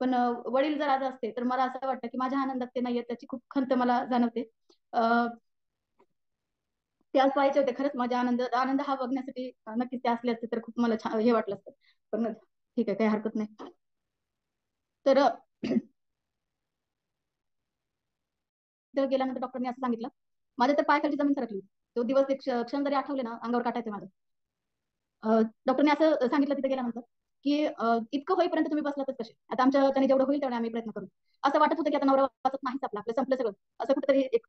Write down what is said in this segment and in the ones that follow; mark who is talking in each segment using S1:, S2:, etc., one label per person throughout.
S1: पण वडील जर आज असते तर मला असं वाटतं की माझ्या आनंदात ते नाहीये, त्याची खूप खंत मला जाणवते. अ, ते आज पाहायचे होते खरंच. माझ्या आनंद आनंद हा बघण्यासाठी नक्कीच ते असले असते तर खूप मला छान हे वाटलं असतं. पण ठीक आहे, काही हरकत नाही. तर तिथं गेल्यानंतर डॉक्टरनी असं सांगितलं, माझ्या तर पायाखालची जमीन सरकली. तो दिवस एक क्षण जरी आठवले ना अंगावर काटा येते माझं. डॉक्टरने असं सांगितलं तिथे गेल्यानंतर, की इतकं होईपर्यंत तुम्ही बसलातच कसे? आता आमच्या त्याने जेवढं होईल तेवढे आम्ही प्रयत्न करू. असं वाटत होतं की आता नवरा वाचत नाहीच आपला, आपलं संपलं सगळं. असं कुठेतरी एक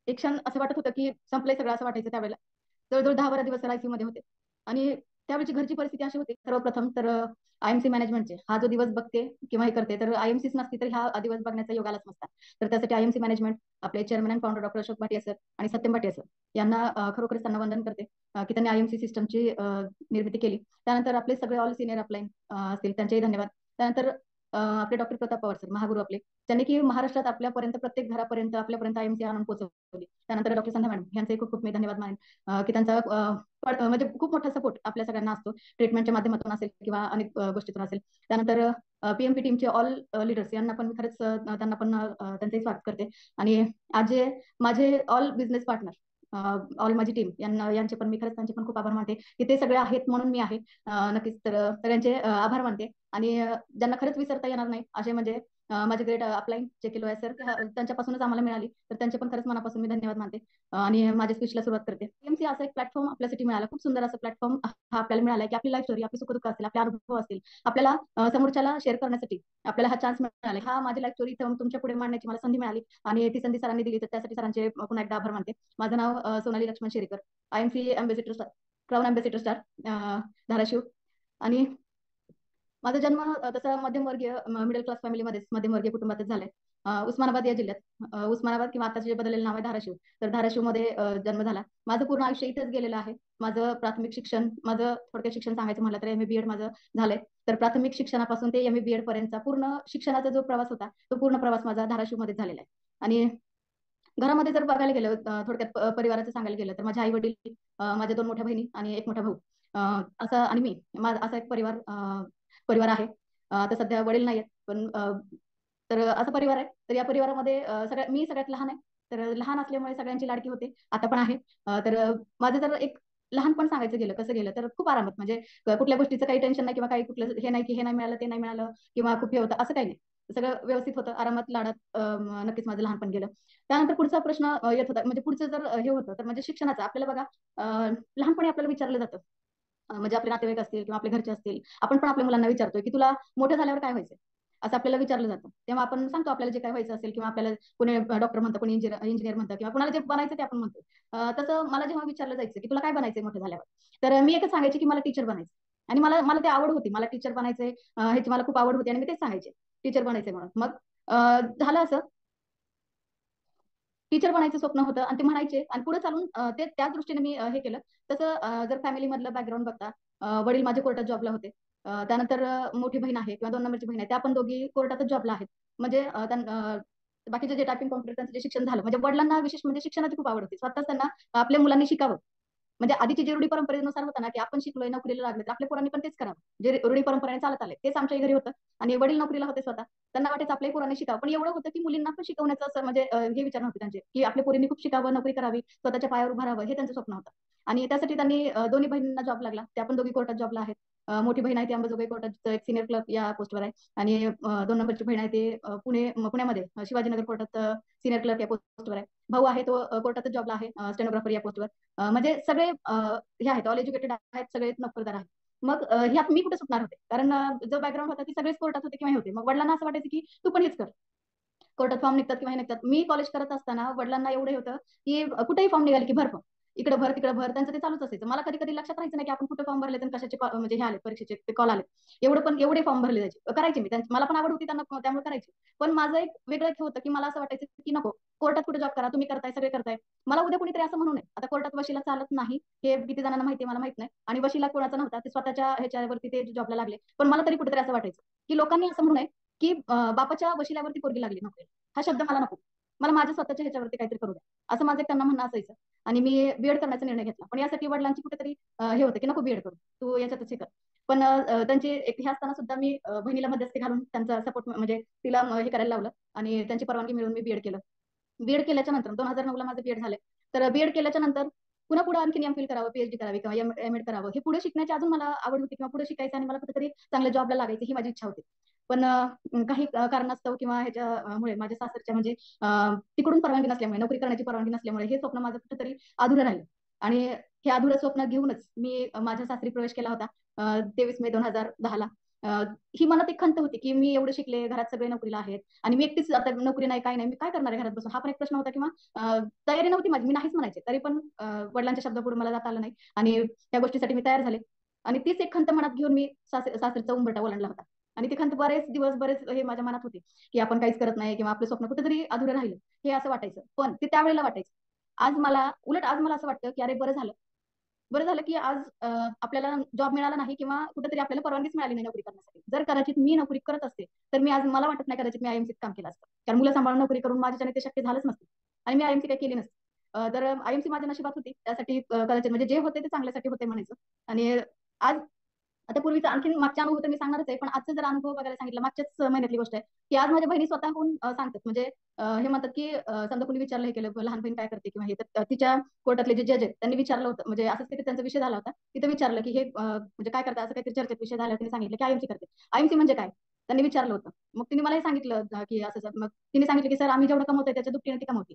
S1: एक क्षण असं वाटत होतं की संपलंय सगळं असं वाटायचं त्यावेळेला. जवळजवळ 10-12 दिवस तर आयसीयूमध्ये होते. आणि त्यावेळची घरची परिस्थिती अशी होती सर्वप्रथम तर आयएमसी मॅनेजमेंटचे हा जो दिवस बघते किंवा हे करते तर आयएमसीच नसती तर हा दिवस बघण्याचा योग आलाच नसता. तर त्यासाठी आयएमसी मॅनेजमेंट आपले chairman and founder doctor Ashok Bhatia sir आणि सत्यम भाटिया सर यांना खरोखरच त्यांना वंदन करते की त्यांनी आयएमसी सिस्टमची निर्मिती केली. त्यानंतर आपले सगळे ऑल सिनियर अपलाईन असतील त्यांचेही धन्यवाद. त्यानंतर आपले डॉक्टर प्रताप पवार सर महागुरु आपले त्यांनी की महाराष्ट्रात आपल्यापर्यंत प्रत्येक घरापर्यंत आपल्यापर्यंत आयएमसी आणून पोहोचवली. त्यानंतर डॉक्टर संध्या मॅडम यांचे खूप खूप मी धन्यवाद मानेन की त्यांचा म्हणजे खूप मोठा सपोर्ट आपल्या सगळ्यांना असतो ट्रीटमेंटच्या माध्यमातून असेल किंवा अनेक गोष्टीतून असेल. त्यानंतर पीएमपी टीमचे ऑल लीडर्स यांना पण मी खरंच त्यांना पण त्यांचंही स्वागत करते. आणि आज जे माझे ऑल बिझनेस पार्टनर ऑल माझी टीम यांना यांचे पण मी खरंच त्यांचे पण खूप आभार मानते की ते सगळे आहेत म्हणून मी आहे. नक्कीच तर सगळ्यांचे आभार मानते. आणि ज्यांना खरंच विसरता येणार नाही असे म्हणजे माझे ग्रेट अपलाईन जे केलो आहे सर त्यांच्यापासूनच आम्हाला मिळाली तर त्यांचे पण खरंच मनापासून मी धन्यवाद मानते. आणि माझ्या स्पीचला सुरुवात करते. एमसी असा एक प्लॅटफॉर्म आपल्यासाठी मिळाला, खूप सुंदर असं प्लॅटफॉर्म हा आपल्याला मिळाला की आपली लाईफ स्टोरी आपली सुखदुःख असतील आपले अनुभव असतील आपल्याला समोरच्याला शेअर करण्यासाठी आपल्याला हा चान्स मिळाला. हा माझी लाईफ स्टोरी तुमच्या पुढे मांडण्याची मला संधी मिळाली आणि ती संधी सरांनी दिली तर त्यासाठी सरांचे पुन्हा एकदा आभार मानते. माझं नाव Sonali Laxman Sherekar, IMC ambassador star, crown ambassador star Dharashiv. आणि माझा जन्म तसा मध्यमवर्गीय मिडल क्लास फॅमिलीमध्येच मध्यमवर्गीय कुटुंबातच झालाय. उस्मानाबाद या जिल्ह्यात उस्मानाबाद किंवा आता जे बदललेलं नाव आहे धाराशिव. तर धाराशिवमध्ये जन्म झाला. माझं पूर्ण आयुष्य इथेच गेलेलं आहे. माझं प्राथमिक शिक्षण माझं थोडक्यात शिक्षण सांगायचं म्हटलं तर एमए बीएड माझं झालंय. तर प्राथमिक शिक्षणापासून ते एमए बीएड पर्यंतचा पूर्ण शिक्षणाचा जो प्रवास होता तो पूर्ण प्रवास माझा धाराशिवमध्ये झालेला आहे. आणि घरामध्ये जर बघायला गेलं थोडक्यात परिवाराचं सांगायला गेलं तर माझे आई वडील माझ्या 2 मोठ्या बहिणी आणि एक मोठा भाऊ असं आणि मी माझा असा एक परिवार परिवार आहे. आता सध्या वडील नाहीयेत पण तर असा परिवार आहे. तर या परिवारामध्ये मी सगळ्यात लहान आहे. तर लहान असल्यामुळे सगळ्यांची लाडकी होते आता पण आहे. तर माझं जर एक लहानपण सांगायचं गेलं कसं गेलं तर खूप आरामात म्हणजे कुठल्या गोष्टीचं काही टेन्शन नाही किंवा काही कुठलं हे नाही की हे नाही मिळालं ते नाही मिळालं किंवा खूप हे होतं असं काही नाही. सगळं व्यवस्थित होतं आरामात लाडात नक्कीच माझं लहानपण गेलं. त्यानंतर पुढचा प्रश्न येत होता म्हणजे पुढचं जर हे होतं तर म्हणजे शिक्षणाचं आपल्याला बघा लहानपणी आपल्याला विचारलं जातं म्हणजे आपले नातेवाईक असतील किंवा आपले घरचे असतील आपण पण आपल्या मुलांना विचारतोय की तुला मोठं झाल्यावर काय व्हायचंय असं आपल्याला विचारलं जातं. तेव्हा आपण सांगतो आपल्याला जे काय व्हायचं असेल किंवा आपल्याला कोणी डॉक्टर म्हणतं कोणी इंजिनियर म्हणतं किंवा कुणाला जे बनायचं ते आपण म्हणतो. तसं मला जेव्हा विचारलं जायचं की तुला काय बनायचंय मोठं झाल्यावर तर मी एकच सांगायचे की मला टीचर बनायचं. आणि मला मला ते आवड होती मला टीचर बनायचंय ह्याची मला खूप आवड होती आणि मी तेच सांगायचे टीचर बनायचंय म्हणून. मग झालं असं टीचर बनायचं स्वप्न होतं आणि ते म्हणायचे आणि पुढे चालून ते त्याच दृष्टीने मी हे केलं. तसं जर फॅमिली मधलं बॅकग्राऊंड बघता वडील माझे कोर्टात जॉबला होते. त्यानंतर मोठी बहीण आहे किंवा 2 नंबरची बहीण आहे त्या पण दोघी कोर्टातच जॉबला आहेत. म्हणजे बाकीचे जे टायपिंग कॉम्प्युटर त्यांचं जे शिक्षण झालं म्हणजे वडिलांना विशेष म्हणजे शिक्षणाची खूप आवड होती स्वतःच त्यांना आपल्या मुलांनी शिकावं. म्हणजे आधीची जी रूढी परंपरेनुसार होता ना की आपण शिकलोय नोकरीला लागले तर आपल्या पोरांनी पण तेच करावं जे रूढी परंपरेने चालत आले तेच आमच्या घरी होतं. आणि वडील नोकरीला होते स्वतः त्यांना वाटायचं आपल्या पोरांनी शिकावं पण एवढं होतं की मुलींना पण शिकवण्याचं असं म्हणजे हे विचार नव्हते त्यांचे की आपल्या पोरींनी खूप शिकावं नोकरी करावी स्वतःच्या पायावर उभं राहावं हे त्यांचं स्वप्न होतं. आणि त्यासाठी त्यांनी दोन्ही बहिणींना जॉब लागला त्या पण दोघी कोर्टात जॉबला आहेत. मोठी बहीण आहे ती अंबाजोगाई कोर्टात एक सिनियर क्लर्क या पोस्टवर आहे. आणि 2 नंबरची बहीण आहे ते पुण्यामध्ये शिवाजीनगर कोर्टात सिनियर क्लर्क या पोस्टवर आहे. भाऊ आहे तो कोर्टातच जॉबला आहे स्टेनोग्राफर या पोस्टवर. म्हणजे सगळे हे आहेत ऑल एज्युकेटेड आहेत सगळे नोकरदार आहेत. मग ह्यात मी कुठे सुटणार होते कारण जो बॅकग्राऊंड होता ती सगळेच कोर्टात होते किंवा हे होते. मग वडिलांना असं वाटायचं की तू पण हेच कर कोर्टात फॉर्म निघतात किंवा हे निघतात. मी कॉलेज करत असताना वडिलांना एवढे होतं की कुठेही फॉर्म निघाले की भर फॉर्म इकडे भर तिकडे भर त्यांचं ते चालूच असायचं. मला कधी कधी लक्षात राहायचं नाही की आपण कुठे फॉर्म भरले तर कशाचे म्हणजे हे आले परीक्षेचे ते कॉल आले. एवढं पण एवढे फॉर्म भरले जायचे करायचे मी मला पण आवड होती त्यांना त्यामुळे करायचे. पण माझं एक वेगळं हे होतं की मला असं वाटायचं की नको कोर्टात कुठे जॉब करा तुम्ही करताय सगळे करताय. मला उद्या कोणीतरी असं म्हणू नये आता कोर्टात वशिला चालत नाही हे किती जणांना माहिती मला माहित नाही. आणि वशिला कोणाचा नव्हता ते स्वतःच्या ह्याच्यावरती ते जॉबला लागले. पण मला तरी कुठेतरी असं वाटायचं की लोकांनी असं म्हणू नये की बापाच्या वशिल्यावरती पोरगी लागली नोकरी हा शब्द मला नको. मला माझ्या स्वतःच्या ह्याच्यावरती काहीतरी करू द्या, असं माझं त्यांना म्हणणं असायचं. आणि मी बीएड करण्याचा निर्णय घेतला. पण यासाठी वडिलांची कुठेतरी हे होतं की नको बीएड करू, तू याच्यातच हे कर. पण त्यांची एक हे असताना सुद्धा मी बहिणीला मध्यस्थी घालून त्यांचा सपोर्ट म्हणजे तिला हे करायला लावलं आणि त्यांची परवानगी मिळून मी बीएड केलं. बीएड केल्याच्या नंतर 2009 ला माझं बीएड झालंय. तर बीएड केल्याच्या नंतर पुन्हा पुढे आणखी एमफिल करावं, पीएचडी करावी किंवा एमएड करावं, हे पुढे शिकण्याची अजून मला आवड होती किंवा पुढे शिकायचं आणि मला कुठेतरी चांगल्या जॉबला लागायची ही माझी इच्छा होती. पण काही कारणास्तव किंवा ह्याच्यामुळे माझ्या सासरच्या म्हणजे तिकडून परवानगी नसल्यामुळे, नोकरी करण्याची परवानगी नसल्यामुळे हे स्वप्न माझं कुठेतरी अधुरं राहिलं. आणि हे अधुरं स्वप्न घेऊनच मी माझ्या सासरी प्रवेश केला होता 23 मे 2010 ला. ही मनात एक खंत होती की मी एवढे शिकले, घरात सगळे नोकरीला आहेत आणि मी एकटीच आता नोकरी नाही, काय नाही, मी काय करणार आहे घरात बसून, हा पण एक प्रश्न होता. किंवा तयारी नव्हती माझी, मी नाहीच म्हणायचे, तरी पण वडिलांच्या शब्दापुढे मला जाता आलं नाही आणि त्या गोष्टीसाठी मी तयार झाले. आणि तीच एक खंत मनात घेऊन मी सासरचा उंबरठा ओलांडला होता. आणि ती खंत बरेच दिवस बरेच हे माझ्या मनात होती की आपण काहीच करत नाही किंवा आपलं स्वप्न कुठेतरी अधुरं राहिलं, हे असं वाटायचं. पण ते त्यावेळेला वाटायचं. आज मला असं वाटतं की अरे बरं झालं, बरं झालं की आज आपल्याला जॉब मिळाला नाही किंवा कुठेतरी आपल्याला परवानगीच मिळाली नाही नोकरी करण्यासाठी. जर कदाचित मी नोकरी करत असते तर मी आज, मला वाटत नाही कदाचित मी आयएमसीत काम केलं असतं, कारण मुलं सांभाळून नोकरी करून माझ्याच्याने ते शक्य झालंच नसतं आणि मी आयएमसी काही केली नसते. तर आयएमसी माझ्या नशिबात होती, त्यासाठी कदाचित म्हणजे जे होते ते चांगल्यासाठी होते म्हणायचं. आणि आज आता पूर्वीचा आणखी मागच्या अनुभव तर मी सांगणारच आहे, पण आजचा जर अनुभव बघायला सांगितलं, मागच्याच महिन्यातली गोष्ट आहे की आज माझ्या बहिणी स्वतःहून सांगतात. म्हणजे हे म्हणतात की समजा कोणी विचारलं हे केलं, लहान बहीण काय करते किंवा हे, तर तिच्या कोर्टातले जे जज आहेत त्यांनी विचारलं होतं, म्हणजे असंच काही त्यांचा विषय झाला होता, तिथं विचारलं की हे म्हणजे काय करतात, असं काहीतरी चर्चेत विषय झाला, त्यांनी सांगितलं की आयएमसी करते. आयएमसी म्हणजे काय त्यांनी विचारलं होतं. मग तिने मलाही सांगितलं की असं. मग तिने सांगितलं की सर आम्ही जेवढं कमवतोय त्याच्या दुपटीने ती कमवते.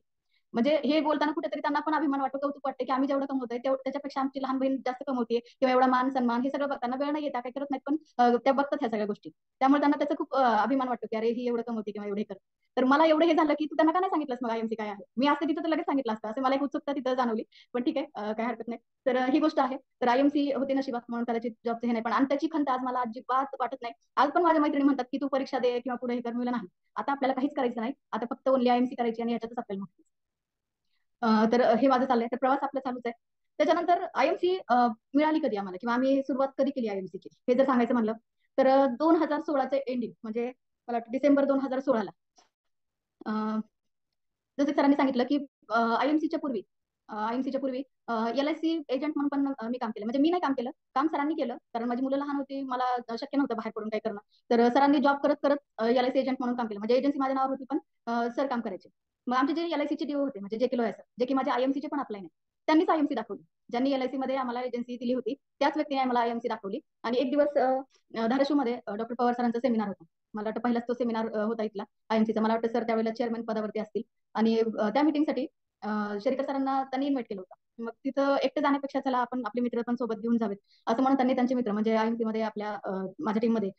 S1: म्हणजे हे बोलताना कुठेतरी त्यांना पण अभिमान वाटतो, कौतुक वाटते की आम्ही जेवढं कमवतोय त्याच्यापेक्षा आमची लहान बहीण जास्त कमवते किंवा एवढा मान सन्मान हे सगळं बघताना वेळ नाही येतात, काही करत नाहीत, पण त्या बघतात ह्या सगळ्या गोष्टी. त्यामुळे त्यांना त्याचा खूप अभिमान वाटतो की अरे ही एवढं कमवते किंवा एवढे कर. तर मला एवढं हे झालं की तू त्यांना का नाही सांगितलंस मग आयएमसी काय आहे, मी असते तिथं तर लगेच सांगितलं असतं, असं मला एक उत्सुकता तिथं जाणवली. पण ठीक आहे, काय हरकत नाही. तर ही गोष्ट आहे. तर आयएमसी होते नशिबात म्हणून कदाचित जॉबचं हे नाही, पण आणि त्याची खंत आज मला अजिबात वाटत नाही. आज पण माझ्या मैत्रिणी म्हणतात की तू परीक्षा दे किंवा पुढे हे कर, मी नाही, आता आपल्याला काहीच करायचं नाही, आता फक्त ओनली आयएमसी करायची आणि याच्यातच आपल्याला माहिती. तर हे माझं चाललंय, तर प्रवास आपला चालूच आहे. त्याच्यानंतर आयएमसी मिळाली कधी आम्हाला किंवा आम्ही सुरुवात कधी केली आयएमसीची हे जर सांगायचं म्हणलं तर 2016चे एंडिंग म्हणजे मला वाटतं डिसेंबर 2016ला. जसं सरांनी सांगितलं की आयएमसीच्या पूर्वी आयएमसीच्या पूर्वी एलआयसी एजंट म्हणून पण मी काम केलं. म्हणजे मी नाही काम केलं, काम सरांनी केलं, कारण माझी मुलं लहान होती, मला शक्य नव्हतं बाहेर पडून काय करणं. तर सरांनी जॉब करत करत एलआयसी एजंट म्हणून काम केलं. म्हणजे एजन्सी माझ्या नावावर होती, पण सर काम करायचे. मग आमचे जे एलआयसीचे डीओ होते, म्हणजे जे के लॉयर सर, जे की माझ्या आयएमसीचे पण अप्लाय नाही, त्यांनीच आयएमसी दाखवली. ज्यांनी एलआयसी मध्ये आम्हाला एजन्सी दिली होती त्याच व्यक्तीने आम्हाला आयएमसी दाखवली. आणि एक दिवस धाराशिवमध्ये डॉक्टर पवार सरांचा सेमिनार होता. मला वाटतं पहिलाच तो सेमिनार होता इथला आयएमसीचा. मला वाटतं सर त्यावेळेला चेअरमॅन पदावरती असतील. आणि त्या मीटिंगसाठी शेरकर सरांना त्यांनी इन्व्हाइट केलं होतं. मग तिथं एकटं जाण्यापेक्षा चला आपण आपले मित्र पण सोबत घेऊन जावेत, असं म्हणून त्यांनी त्यांचे मित्र म्हणजे आयएमसी मध्ये आपल्या माझ्या टीम मध्ये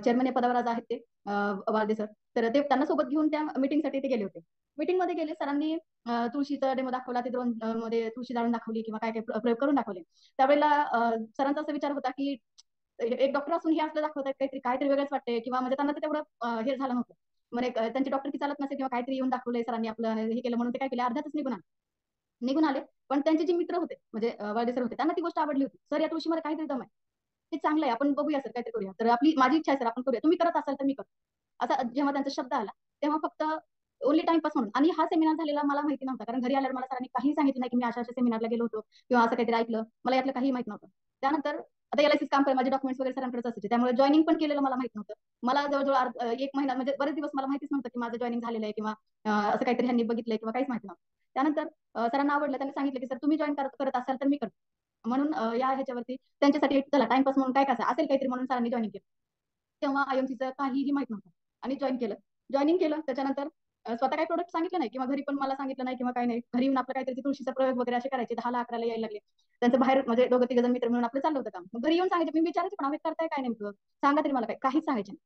S1: चेअरमॅन या पदावर आज आहेत ते वाळदे सर. तर ते त्यांना सोबत घेऊन त्या मीटिंगसाठी ते गेले होते. मीटिंग मध्ये गेले, सरांनी तुळशीचा डेमो दाखवला, ते ड्रोन मध्ये तुळशी जाळून दाखवली किंवा काय काय प्रयोग करून दाखवले. त्यावेळेला सरांचा असा विचार होता की एक डॉक्टर असून हे असलं दाखवतात, काहीतरी काहीतरी वेगळंच वाटते किंवा म्हणजे त्यांना ते तेवढं हे झालं नव्हतं. म्हणजे त्यांची डॉक्टर की चालत नसेल किंवा काहीतरी येऊन दाखवलंय सरांनी आपलं हे केलं म्हणून ते काय केले, अर्ध्यातच निघून आले. पण त्यांचे जे मित्र होते म्हणजे वाळदे सर होते, त्यांना ती गोष्ट आवडली होती. सर या तुळशीमध्ये काहीतरी दम आहे, ते चांगलं आहे, आपण बघूया सर, काहीतरी करूया. तर माझी इच्छा आहे सर, आपण करूया, तुम्ही करत असाल तर मी करतो, असा जेव्हा त्यांचा शब्द आला तेव्हा फक्त ओनली टाइमपास म्हणून. आणि हा सेमिनार झालेला मला माहिती नव्हता, कारण घरी आल्यावर मला सरांनी काही सांगितलं नाही की मी अशा अशा सेमिनारला गेलो होतो किंवा असं काहीतरी ऐकलं, मला यातलं काही माहित नव्हतं. त्यानंतर आता एलआयसीच काम कर, माझे डॉक्युमेंट्स वगैरे सरांकडेच असायचे, त्यामुळे जॉईनिंग पण केलेलं मला माहित नव्हतं. मला जवळजवळ 1 महिना म्हणजे बरेच दिवस मला माहितीच नव्हतं की माझं जॉईनिंग झालेलं आहे किंवा असं काहीतरी ह्यांनी बघितलंय किंवा काहीच माहिती नव्हतं. त्यानंतर सरांना आवडलं, त्यांनी सांगितलं की सर तुम्ही जॉईन करत असाल तर मी करतो, म्हणून या ह्याच्यावरती त्यांच्यासाठी चला टाइमपास म्हणून काय कसं असेल काहीतरी म्हणून सरांनी जॉईन केलं. तेव्हा आयएमसीचं काहीही माहित नव्हतं आणि जॉईनिंग केलं. त्याच्यानंतर स्वतः काही प्रोडक्ट सांगितलं नाही किंवा घरी पण मला सांगितलं नाही किंवा काही नाही. घरी येऊन आपलं काहीतरी तुळशीचा प्रयोग वगैरे असे करायचे, 10ला 11ला यायला लागले. त्यांचं बाहेर म्हणजे दोघं तिघ जण मित्र मिळून आपलं चाललं होतं काम. मग घरी येऊन सांगायचे, मी विचारायचे पण आम्ही करताय काय नेमकं, सांगा तरी मला, काय काहीच सांगायचे नाही,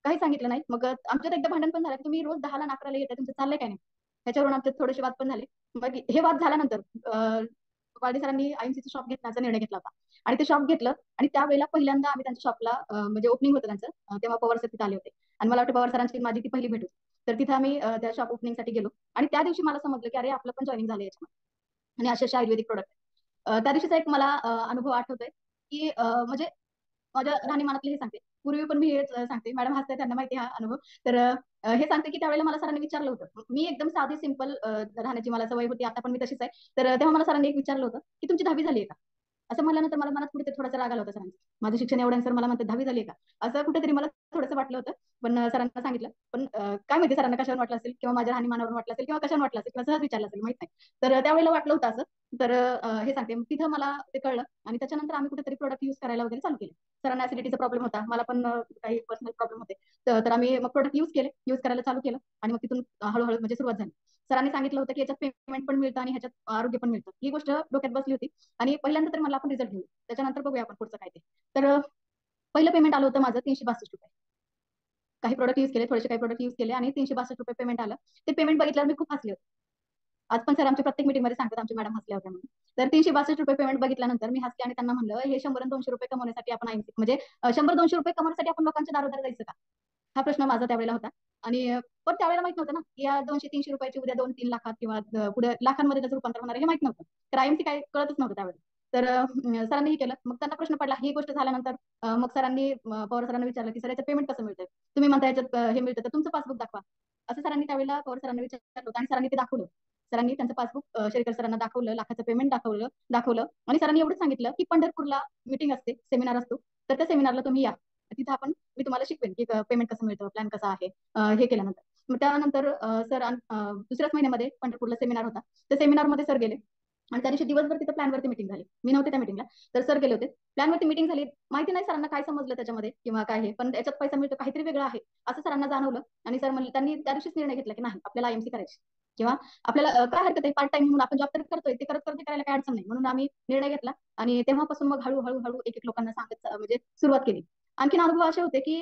S1: काही सांगितलं नाही. मग आमच्यात एकदा भांडण पण झालं की तुम्ही रोज 10ला 11ला येताय, तुमचं चाललंय काय नाही. ह्याच्यावरून आमच्यात थोडेसे वाद पण झाले. मग हे वाद झाल्यानंतर वाडे सरांनी आयएमसीचं शॉप घेण्याचा निर्णय घेतला होता. आणि ते शॉप घेतलं आणि त्यावेळेला पहिल्यांदा आम्ही त्यांच्या शॉपला म्हणजे ओपनिंग होतं त्यांचं, तेव्हा पवार सर तिथे आले होते. आणि मला वाटतं पवार सरांची माझी ती पहिली भेट होती. तर तिथे आम्ही त्या शॉप ओपनिंगसाठी गेलो आणि त्या दिवशी मला समजलं की अरे आपलं पण जॉईनिंग झालं याच्यामध्ये आणि अशा आयुर्वेदिक प्रोडक्ट. त्या दिवशीचा एक मला अनुभव आठवतोय की म्हणजे माझ्या राहणीमानातलं हे सांगते. पूर्वी पण मी हेच सांगते. मॅडम हसताय, त्यांना माहिती आहे हा अनुभव. तर हे सांगते की त्यावेळेला मला सरांनी विचारलं होतं. मी एकदम साधी सिंपल राहण्याची मला सवय होती. आता पण मी तशीच आहे. तर तेव्हा मला सरांनी एक विचारलं होतं की तुमची 10वी झाली आहे का? असं म्हणल्यानंतर मला मनात कुठेतरी थोडासा राग आला होता सरांचा. माझं शिक्षण एवढं आहे, सर मला म्हणतात 10वी झाली आहे का? असं कुठेतरी मला थोडंसं वाटलं होतं. पण सरांना सांगितलं. पण काय माहिती सरांना कशावरून वाटलं असेल किंवा माझ्या राहणीमानावरून वाटलं असेल किंवा कशावरून वाटलं असेल किंवा सहज विचारलं असेल माहित नाही. तर त्यावेळेला वाटलं होतं असं. तर हे सांगते तिथं मला ते कळलं आणि त्याच्यानंतर आम्ही कुठेतरी प्रोडक्ट युज करायला वगैरे चालू केले. सरांना ऍसिडिटीचा प्रॉब्लेम होता. मला पण काही पर्सनल प्रॉब्लेम होते. तर आम्ही मग प्रोडक्ट युज केले. युज करायला चालू केलं आणि मग तिथून हळूहळू म्हणजे सुरुवात झाली. सरांनी सांगितलं होतं की याच्यात पेमेंट पण मिळतं आणि ह्याच्यात आरोग्य पण मिळतं. ही गोष्ट डोक्यात बसली होती आणि पहिल्यांदा तर मला आपण रिझल्ट घेऊ. त्याच्यानंतर बघूया आपण पुढचं काय ते. तर पहिलं पेमेंट आलं होतं माझं ₹362. काही प्रोडक्ट युज केले, थोडेसे काही प्रोडक्ट युज केले आणि ₹362 पेमेंट आलं. ते पेमेंट बघितल्यावर मी खूप हसले होते. आज पण सर आमच्या प्रत्येक मीटिंगमध्ये सांगतात आमच्या मॅडम हसल्या होत्या म्हणून. तर ₹362 पेमेंट बघितल्यानंतर मी हसले आणि त्यांना म्हणलं, हे 100 आणि ₹200 कमवण्यासाठी आपण आयएमसी म्हणजे ₹100-200 कमवण्यासाठी आपण लोकांच्या दारोदार जायचं का? हा प्रश्न माझा त्यावेळेला होता. आणि पण त्यावेळेला माहित नव्हतं ना, की या 200-300 रुपयाची उद्या 2-3 लाखात किंवा पुढे लाखांमध्ये त्याचं रूपांतर होणार आहे हे माहित नव्हतं. तर आयएमसी काय कळतच नव्हतं त्यावेळेला. तर सरांनी हे केलं. मग त्यांना प्रश्न पडला. ही गोष्ट झाल्यानंतर मग सरांनी पवार सरांना विचारलं, की "सर याचं पेमेंट कसं मिळतंय? तुम्ही म्हणता याच्यात हे मिळतं, तर तुमचं पासबुक दाखवा." असं सरांनी त्यावेळेला पवार सरांना विचारलं होतं आणि सरांनी ते दाखवलं. सरांनी त्यांचं पासबुक शेरकर सरांना दाखवलं, लाखाचं पेमेंट दाखवलं दाखवलं आणि सरांनी एवढंच सांगितलं, की पंढरपूरला मीटिंग असते, सेमिनार असतो. तर त्या सेमिनारला तुम्ही या. तिथं मी तुम्हाला शिकवेन, की पेमेंट कसं मिळतं, प्लॅन कसा आहे हे केल्यानंतर. मग त्यानंतर सर दुसऱ्याच महिन्यामध्ये पंढरपूरला सेमिनार होता. त्या सेमिनारमध्ये सर गेले आणि त्या दिवशी दिवसभर तिथं प्लॅनवरती मीटिंग झाली. मी नव्हते त्या मीटिंगला. तर सर गेले होते. प्लॅनवरती मीटिंग झाली. माहिती नाही सरांना काय समजलं त्याच्यामध्ये किंवा काय हे, पण याच्यात पैसा मिळतो, काहीतरी वेगळं आहे, असं सरांना जाणवलं आणि सर म्हणले त्यांनी त्या दिवशीच निर्णय घेतला, की नाही आपल्याला आयएमसी करायची किंवा आपल्याला काय हरकत आहे पार्ट टाइम म्हणून आपण जॉब तर करतोय, ते करत करत करायला काही अडचण नाही. म्हणून आम्ही निर्णय घेतला आणि तेव्हापासून मग हळू एक लोकांना सांगत म्हणजे सुरुवात केली. आणखीन अनुभव असे होते, की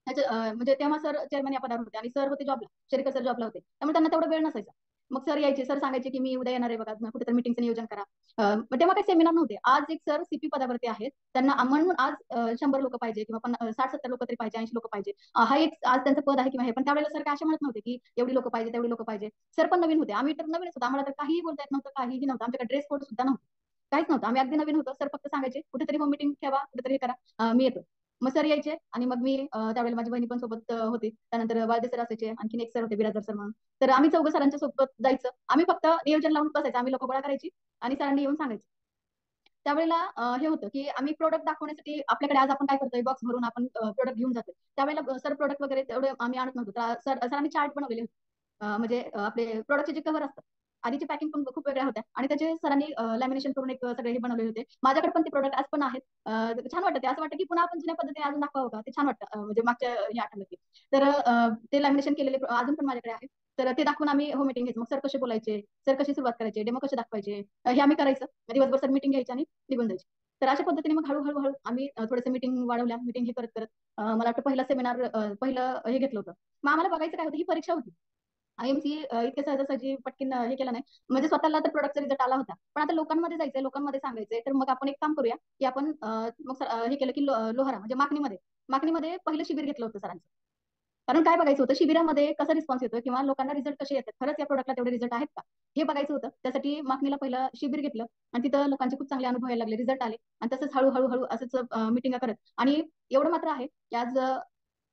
S1: म्हणजे तेव्हा सर चेअरमन या पदावर होते आणि सर होते जॉबला, शेरकर सर जॉबला होते. त्यामुळे त्यांना तेवढा वेळ नसायचा. मग सर यायचे, सर सांगायचे की मी उद्या येणार आहे बघा, कुठेतरी मीटिंगचं नियोजन करा. मग तेव्हा काही सेमिनार नव्हते. आज एक सर सीपी पदावरती आहेत. त्यांना म्हणून आज 100 लोक पाहिजे किंवा 60-70 लोक तरी पाहिजे, 80 लोक पाहिजे. हा एक आज त्यांचं पद आहे किंवा हे. पण त्यावेळेला सर काय असे म्हणत नव्हते की एवढी लोक पाहिजे, तेवढी लोक पाहिजे. सर पण नवीन होते. आम्ही तर नवीनच होतो. आम्हाला तर काहीही बोलता येत नव्हतं, काहीही नव्हतं. आमच्याकडे ड्रेस कोड सुद्धा नव्हतं. काहीच नव्हतं. आम्ही अगदी नवीन होतो. सर फक्त सांगायचे कुठेतरी मग मीटिंग ठेवा, कुठेतरी हे करा. मी येतो. मग सर यायचे आणि मग मी त्यावेळेला माझी बहिणी पण सोबत होती. त्यानंतर वाळदे सर असायचे, आणखीन एक सर होते बिराजदार सर म्हणून. तर आम्ही चौघं सरांच्या सोबत जायचं. आम्ही फक्त नियोजन लावून बसायचं. आम्ही लोक गोळा करायची आणि सरांनी येऊन सांगायचं. त्यावेळेला हे होतं की आम्ही प्रोडक्ट दाखवण्यासाठी आपल्याकडे आज आपण काय करतोय बॉक्स भरून आपण प्रोडक्ट घेऊन जातोय. त्यावेळेला सर प्रोडक्ट वगैरे तेवढे आम्ही आणत नव्हतो. सरांनी चार्ट बनवलेले होते. म्हणजे आपले प्रोडक्टचे जे कव्हर असतात. आधीची पॅकिंग पण खूप वेगळ्या होत्या आणि त्याचे सरांनी लॅमिनेशन करून एक सगळे हे बनवलेले होते. माझ्याकडे पण ते प्रोडक्ट आज पण आहेत. छान वाटतं ते. असं वाटतं की पुन्हा आपण जुन्या पद्धतीने अजून दाखवावं का? ते छान वाटतं. म्हणजे मागच्या हे आठवलं की. तर ते लॅमिनेशन केलेले अजून पण माझ्याकडे आहे. तर ते दाखवून आम्ही हो मीटिंग घ्यायचं. मग सर कसे बोलायचे, सर कशी सुरुवात करायचे, डेमो कसे दाखवायचे, हे आम्ही करायचं. दिवसभर सर मीटिंग घ्यायची आणि निघून जायचे. तर अशा पद्धतीने मग हळू आम्ही थोडंसं मीटिंग वाढवल्या. मीटिंग हे करत करत मला वाटतं पहिला सेमिनार पहिलं हे घेतलं होतं. मग आम्हाला बघायचं काय होतं, ही परीक्षा होती. आयएमसी इतके सहजासहजी पटकन हे केलं नाही. म्हणजे स्वतःला तर प्रोडक्टचा रिझल्ट आला होता. पण आता लोकांमध्ये जायचंय, लोकांमध्ये सांगायचंय. तर मग आपण एक काम करूया, की आपण मग हे केलं की लोहारा म्हणजे माकणीमध्ये पहिलं शिबिर घेतलं होतं सरांचं. कारण काय बघायचं होतं शिबिरामध्ये कसा रिस्पॉन्स येतो किंवा लोकांना रिझल्ट कसे येतात, खरंच या प्रोडक्टला तेवढे रिझल्ट आहेत का, हे बघायचं होतं. त्यासाठी मागणीला पहिलं शिबिर घेतलं आणि तिथं लोकांचे खूप चांगले अनुभव यायला लागले, रिझल्ट आले आणि तसंच हळूहळू असंच मिटिंगा करत आणि एवढं मात्र आहे की आज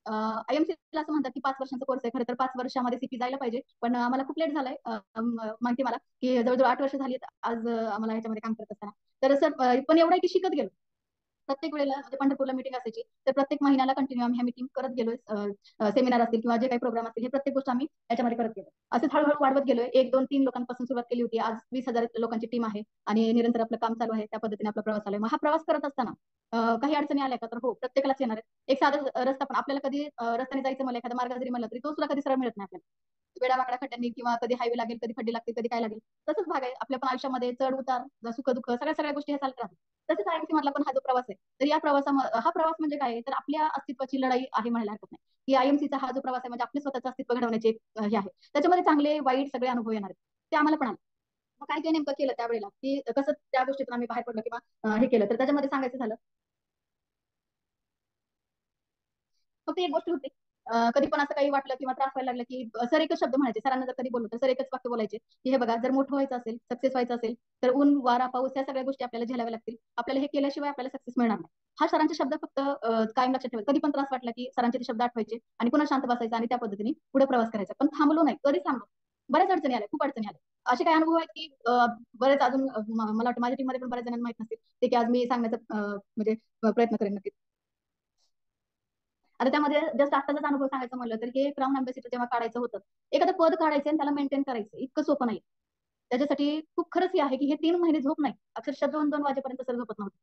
S1: आयएमसीला असं म्हणतात की 5 वर्षांचा कोर्स आहे. खरं तर 5 वर्षामध्ये सीपी जायला पाहिजे. पण आम्हाला खूप लेट झालाय. माहिती मला की जवळजवळ 8 वर्ष झाली आज आम्हाला ह्याच्यामध्ये काम करत असताना. तर सर पण एवढं आहे की शिकत गेलो. प्रत्येक वेळेला म्हणजे पंढरपूरला मीटिंग असायची तर प्रत्येक महिन्याला कंटिन्यू आम्ही ह्या मीटिंग करत गेलोय. सेमिनार असतील किंवा जे काही प्रोग्राम असतील हे प्रत्येक गोष्ट आम्ही याच्यामध्ये करत गेलो. असंच हळूहळू वाढवत गेलोय. 1, 2, 3 लोकांपासून सुरुवात केली होती. आज 20,000 लोकांची टीम आहे आणि निरंतर आपलं काम चालू आहे. त्या पद्धतीने आपला प्रवास चालू आहे. मग हा प्रवास करत असताना काही अडचणी आल्या का तर हो प्रत्येकालाच येणार आहे. एक साधा रस्ता पण आपल्याला कधी रस्त्याने जायचं मला एखादा मार्ग जरी म्हणलं तरी तो सुद्धा कधी सरळ मिळत नाही आपल्याला. वेडावाकडा खड्ड्यांनी किंवा कधी हायवे लागेल, कधी खड्डे लागतील, कधी काय लागेल. तसंच भाग आहे आपल्या पण आयुष्यामध्ये चढ उतार, सुख दुःख सगळ्या सगळ्या गोष्टी ह्या चालत राहतात. तसंच आयएमसी मधला पण हा जो प्रवास आहे. तर या हा प्रवास म्हणजे काय आहे तर आपल्या अस्तित्वाची लढाई आहे म्हणायला हरकत नाही. की आयएमसीचा हा जो प्रवास आहे म्हणजे आपले स्वतःचं अस्तित्व घडवण्याचे एक हे आहे. त्याच्यामध्ये चांगले वाईट सगळे अनुभव येणार आहेत. ते आम्हाला पण आले. मग काय काय नेमकं केलं त्यावेळेला की कसं त्या गोष्टीतून आम्ही बाहेर पडलो किंवा हे केलं तर त्याच्यामध्ये सांगायचं झालं फक्त एक गोष्ट होती कधी पण असं काही वाटलं किंवा त्रास व्हायला लागला की सर एकच शब्द म्हणायचे. सरांना जर कधी बोललो तर सर एकच वाक्य बोलायचे की हे बघा, जर मोठं व्हायचं असेल, सक्सेस व्हायचं असेल, तर ऊन वारा पाऊस या सगळ्या गोष्टी आपल्याला झेलाव्या लागतील. आपल्याला हे केल्याशिवाय आपल्याला सक्सेस मिळणार नाही. हा सरांचे शब्द फक्त कायम लक्षात ठेवायचे. कधी पण त्रास वाटला की सरांचे ते शब्द आठवायचे आणि पुन्हा शांत बसायचं आणि त्या पद्धतीने पुढे प्रवास करायचा. पण थांबलो नाही, कधी थांबलो. बऱ्याच अडचणी आल्या, खूप अडचणी आल्या. असे काही अनुभव आहेत की बरेच अजून मला वाटतं माझ्या टीम मध्ये पण बऱ्याच जणांना माहित नसतील ते की आज मी सांगण्याचा म्हणजे प्रयत्न करेन नक्कीच. आता त्यामध्ये जस्ट आत्ताचाच अनुभव सांगायचं म्हणलं तर हे क्राऊन अँबॅसिडर जेव्हा काढायचं होतं, एखादं पद काढायचं आणि त्याला मेंटेन करायचं इतकं सोपं नाही. त्याच्यासाठी खूप खरंच हे आहे की हे 3 महिने झोप नाही. अक्षरशः 2-2 वाजेपर्यंत सर झोपत नव्हते.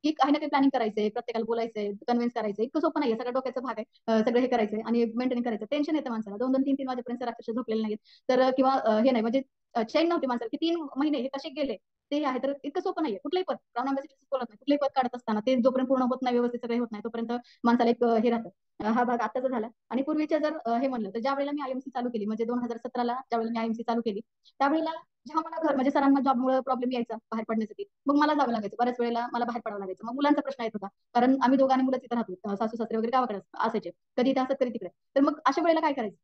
S1: की काही ना काही प्लॅनिंग करायचंय, प्रत्येकाला बोलायचंय, कन्व्हिन्स करायचंय. इतकं सोपं नाहीये. सगळ्या डोक्याचा भाग आहे. सगळं हे करायचंय आणि मेंटेन करायचं. टेन्शन येतं माणसाला. 2-2, 3-3 वाजेपर्यंत सर अक्षरशः झोपलेले नाहीत. तर किंवा हे नाही म्हणजे चैन नव्हती माणसाला की 3 महिने हे कसे गेले ते आहे. तर इतकं सोपं नाहीये. कुठलंही पद क्राऊन अँबॅसिडर बोलत नाही. कुठलंही पद काढत असताना ते जोपर्यंत पूर्ण होत नाही, व्यवस्थित सगळे होत नाही, तोपर्यंत माणसाला एक हे राहतं. हा भाग आताचा झाला. आणि पूर्वीच्या जर हे म्हणलं तर ज्या वेळेला मी आयएमसी चालू केली म्हणजे 2017ला ज्या वेळेला मी आयएमसी चालू केली त्यावेळेला जेव्हा मला घर म्हणजे सरांना जॉबमुळे प्रॉब्लेम यायचा बाहेर पडण्यासाठी, मग मला जावं लागायचं. बऱ्याच वेळेला मला बाहेर पडावं लागायचं. मग मुलांचा प्रश्न येत होता. कारण आम्ही दोघांनी मुलं तिथे राहतो. सासू सासरे वगैरे गावाकडे असायचे. कधी इथे असत कधी तिकडे. तर मग अशा वेळेला काय करायचं?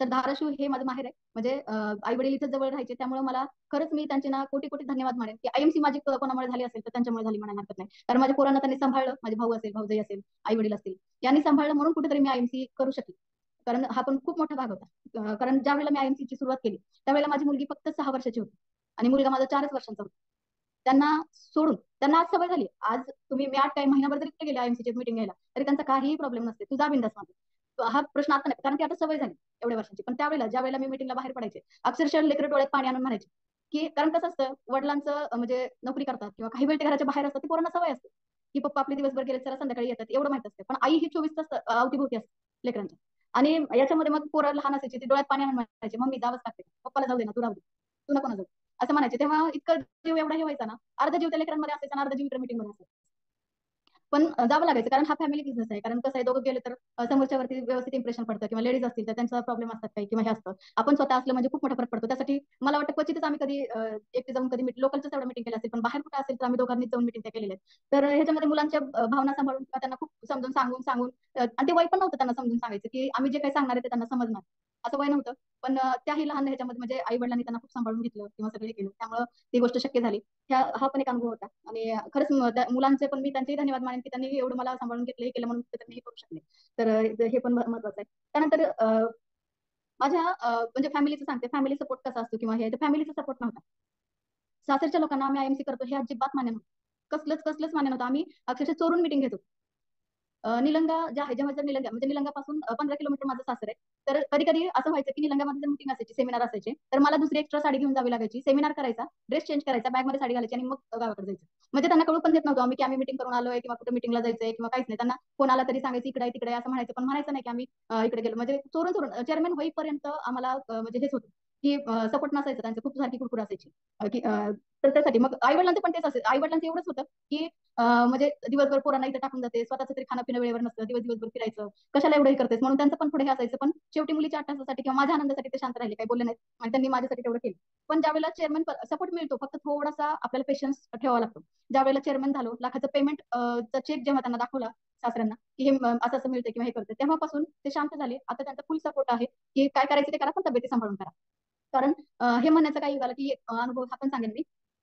S1: तर धाराशिव हे माझं माहेर आहे. म्हणजे आई वडील इथं जवळ राहायचे. त्यामुळे मला खरंच मी त्यांचे ना कोटी कोटी धन्यवाद मानेन की आयएमसी माझी कोणामुळे झाली असेल तर त्यांच्यामुळे झाली म्हणायला हरकत नाही. कारण माझ्या पोरांना त्यांनी सांभाळलं. माझे भाऊ असेल, भाऊजाई असेल, आई वडील असतील, यांनी सांभाळलं म्हणून कुठेतरी मी आयएमसी करू शकले. कारण हा पण खूप मोठा भाग होता. कारण ज्या वेळेला मी आयएमसी ची सुरुवात केली त्यावेळेला माझी मुलगी फक्त 6 वर्षाची होती आणि मुलगा माझा 4च वर्षांचा होता. त्यांना सोडून त्यांना आज सवय झाली. आज तुम्ही मी 8 महिनाभर जरी तिकडे गेले आयएमसीची मीटिंग घ्यायला तरी त्यांचा काहीही प्रॉब्लेम नसते. तू जा बिंदास माझा. हा प्रश्न आता नाही कारण की आता सवय झाली एवढ्या वर्षांची. पण त्यावेळेला ज्या वेळेला मी मीटिंगला बाहेर पडायचे अक्षरशः लेकरं डोळ्यात पाणी आणून म्हणायचे की कारण कसं असतं वडिलांचं म्हणजे नोकरी करतात किंवा काही वेळ ते घराच्या बाहेर असतात ती पोरांना सवय असते की पप्पा आपले दिवसभर गेले जरा संध्याकाळी येतात एवढं माहित असते. पण आई ही 24 तास अवतीभोवती असते लेकरांच्या. आणि याच्यामध्ये मग पोरं लहान असायची ती डोळ्यात पाणी आणून म्हणायचे मम्मी जावंच लागते, पप्पाला जाऊ दे ना, तू राहू दे, तू नको ना जाऊ असं म्हणायचे. तेव्हा इतकं जीव एवढा हे व्हायचा ना, अर्धा जीव त्या लेकरांमध्ये असायचा आणि अर्धा जीव इकडे मीटिंग मध्ये असायचा. पण जावं लागायचं कारण हा फॅमिली बिझनेस आहे. कारण कसं आहे दोघं गेले तर समोरच्यावरती व्यवस्थित इम्प्रेशन पडतं किंवा लेडीज असतील तर त्यांचा प्रॉब्लेम असतात काही किंवा हे असतं. आपण स्वतः असलं म्हणजे खूप मोठा फरक पडतो. त्यासाठी मला वाटतं क्वचितच आम्ही कधी एकटे जाऊन कधी लोकलच्याच एवढं मीटिंग केलं असेल. पण बाहेर कुठे असेल तर आम्ही दोघांनी जाऊन मीटिंग त्या केलेल्या आहेत. तर ह्याच्यामध्ये मुलांच्या भावना सांभाळून किंवा त्यांना खूप समजून सांगून सांगून आणि ते वय पण नव्हतं त्यांना समजून सांगायचं की आम्ही जे काही सांगणार आहे ते त्यांना समजणार असं वय नव्हतं. पण त्याही लहान ह्याच्यामध्ये म्हणजे आई वडिलांनी त्यांना खूप सांभाळून घेतलं किंवा सगळे केलं त्यामुळे ती गोष्ट शक्य झाली. हा पण एक अनुभव होता. आणि खरंच मुलांचे पण मी त्यांचेही धन्यवाद मानेन की त्यांनी एवढं मला सांभाळून घेतलं हे केलं म्हणून त्यांनी हे करू शकले. तर हे पण महत्वाचं आहे. त्यानंतर माझ्या म्हणजे फॅमिलीचं सांगते फॅमिली सपोर्ट कसा असतो किंवा हे तर फॅमिलीचा सपोर्ट नव्हता. सासरच्या लोकांना आम्ही आयएमसी करतो हे अजिबात मान्य नव्हतं. कसलंच मान्य नव्हतं. आम्ही अक्षरशः चोरून मिटिंग घेतो. निलंगा ज्या आहे जेव्हा जर निलंगा म्हणजे निलंगापासून 15 किलोमीटर माझं सासर आहे. तर कधी कधी असं व्हायचं की निलंगामध्ये जर मीटिंग असायची सेमिनार असायचे तर मला दुसरी एक्स्ट्रा साडी घेऊन जावी लागायची. सेमिनार करायचा, ड्रेस चेंज करायचा, बॅगमध्ये साडी घालायची आणि मग गावाकडे जायचं. म्हणजे त्यांना कळू पण देत नव्हतो आम्ही की आम्ही मीटिंग करून आलोय किंवा कुठे मीटिंगला जायचंय किंवा काहीच नाही. त्यांना फोन आला तरी सांगायचं इकडे आहे तिकडे आहे असं म्हणायचं. पण म्हणायचं नाही की आम्ही इकडे गेलो. म्हणजे चोरून चोरून चेअरमॅन होईपर्यंत आम्हाला म्हणजे हेच होतं की सपोर्ट नसायचं. त्यांचं खूप सारखी कुरकुर असायची तर त्यासाठी मग आई वडिलांचं पण तेच असेल. आई वडिलांचं एवढंच होतं की म्हणजे दिवसभर पोरांना इथं टाकून जाते स्वतःच तरी खाणं पिणं वेळेवर नसतं दिवसभर फिरायचं कशाला एवढंही करतेस म्हणून त्यांचं पण पुढे हे असायचं. पण शेवटी मुलीच्या अट्टासाठी किंवा माझ्या आनंदासाठी ते शांत राहिले काही बोलले नाहीत आणि त्यांनी माझ्यासाठी तेवढं केलं. पण ज्यावेळेला चेअरमन सपोर्ट मिळतो फक्त थोडासा आपल्याला पेशन्स ठेवावा लागतो. ज्यावेळेला चेअरमन झालो लाखाचं पेमेंट चेक जेव्हा त्यांना दाखवला सासऱ्यांना की हे असं असं मिळतं किंवा हे करतं तेव्हापासून ते शांत झाले. आता त्यांचा फुल सपोर्ट आहे की काय करायचं ते करा पण तब्येती सांभाळून करा. कारण हे म्हणण्याचं काही झालं की अनुभव हा पण सांगेन मी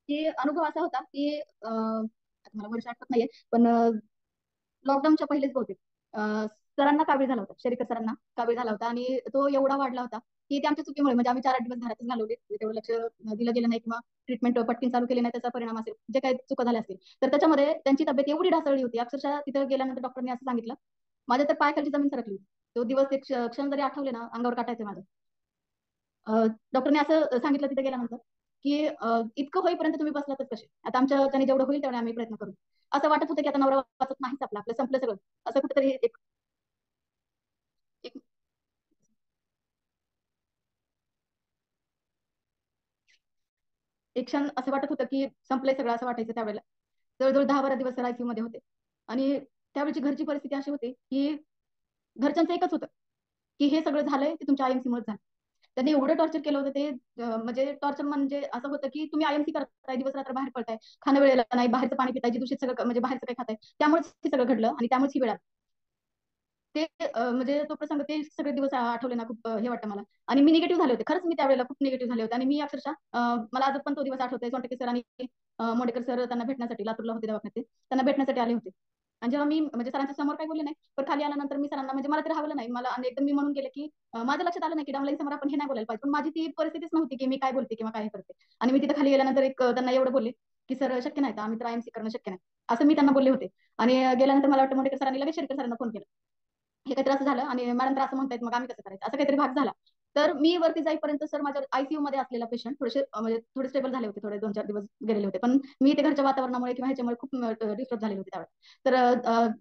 S1: की अनुभव असा होता की आता मला वर्ष आठवत नाहीये पण लॉकडाऊनच्या पहिलेच बहुतेक सरांना कावीळ झाला होता. शरीकर सरांना कावीळ झाला होता आणि तो एवढा वाढला होता की ते आमच्या चुकीमुळे म्हणजे आम्ही 4-8 दिवस घरातच घालवले. तेवढं लक्ष दिलं गेलं नाही किंवा ट्रीटमेंट पटकन चालू केली नाही त्याचा परिणाम असेल जे काही चुका झाल्या असतील. तर त्याच्यामध्ये त्यांची तब्येत एवढी ढासळली होती अक्षरशः तिथं गेल्यानंतर डॉक्टरने असं सांगितलं माझ्या तर पायाखालची जमीन सरकली होती. तो दिवस ते क्षण जरी आठवले ना अंगावर काटायचे माझं. डॉक्टरने असं सांगितलं तिथे गेल्यानंतर की इतकं होईपर्यंत तुम्ही बसलातच कसे. आता आमच्या त्याने जेवढं होईल तेवढे आम्ही प्रयत्न करू. असं वाटत होतं की आता नवरा वाचत नाहीच आपला आपलं संपलं सगळं असं कुठेतरी एक एक एक क्षण असं वाटत होतं की संपलंय सगळं असं वाटायचं त्यावेळेला. जवळजवळ 10-12 दिवस तर आयसीयू मध्ये होते. आणि त्यावेळची घरची परिस्थिती अशी होती की घरच्यांचं एकच होतं की हे सगळं झालंय ते तुमच्या आयएमसी मुळे झालं. त्यांनी एवढं टॉर्चर केलं होतं ते म्हणजे टॉर्चर म्हणजे असं होतं की तुम्ही आयएमसी करताय दिवस रात्र बाहेर पडताय खाणं वेळेला नाही बाहेरचं पाणी पिताय जे दूषित सगळं म्हणजे बाहेरचं काही खाताय त्यामुळेच हे सगळं घडलं आणि त्यामुळेच ही वेळ आली. ते म्हणजे तो प्रसंग ते सगळे दिवस आठवले ना खूप हे वाटतं मला. आणि मी निगेटिव्ह झाले होते, खरंच मी त्यावेळेला खूप निगेटिव्ह झाले होते. आणि मी अक्षरशः मला आज पण तो दिवस आठवतोय. सोनटके सर आणि मोडेकर सर त्यांना भेटण्यासाठी लातूरला होते दवाखान्यात त्यांना भेटण्यासाठी आले होते. आणि जेव्हा मी म्हणजे सरांच्या समोर काही बोलले नाही, पण खाली आल्यानंतर मी सरांना म्हणजे मला ते राहवलं नाही मला. आणि एकदम मी म्हणून गेले की माझ्या लक्षात आलं नाही की डामलाईन समोर आपण हे नाही बोलायला पाहिजे, पण माझी ती परिस्थितीच नव्हती की मी काय बोलते किंवा काय करते. आणि मी तिथे खाली गेल्यानंतर एक त्यांना एवढं बोलले की सर शक्य नाही, आम्ही तर आयएमसी करणं शक्य नाही, असं मी त्यांना बोलले होते. आणि गेल्यानंतर मला वाटतं मोडेकर सरांनी लगेच शेरकर सरांना फोन केला. हे काहीतरी असं झालं आणि मॅडम तर असं म्हणतायत, मग आम्ही कसं करायचं, असं काहीतरी भाग झाला. तर मी वरती जाईपर्यंत सर माझ्या आयसीयू मध्ये असलेला पेशंट थोडेसे म्हणजे थोडे स्टेबल झाले होते, थोडे 2-4 दिवस गेलेले होते. पण मी ते घरच्या वातावरणामुळे किंवा ह्याच्यामुळे खूप डिस्टर्ब झालेले होते त्यावेळेस. तर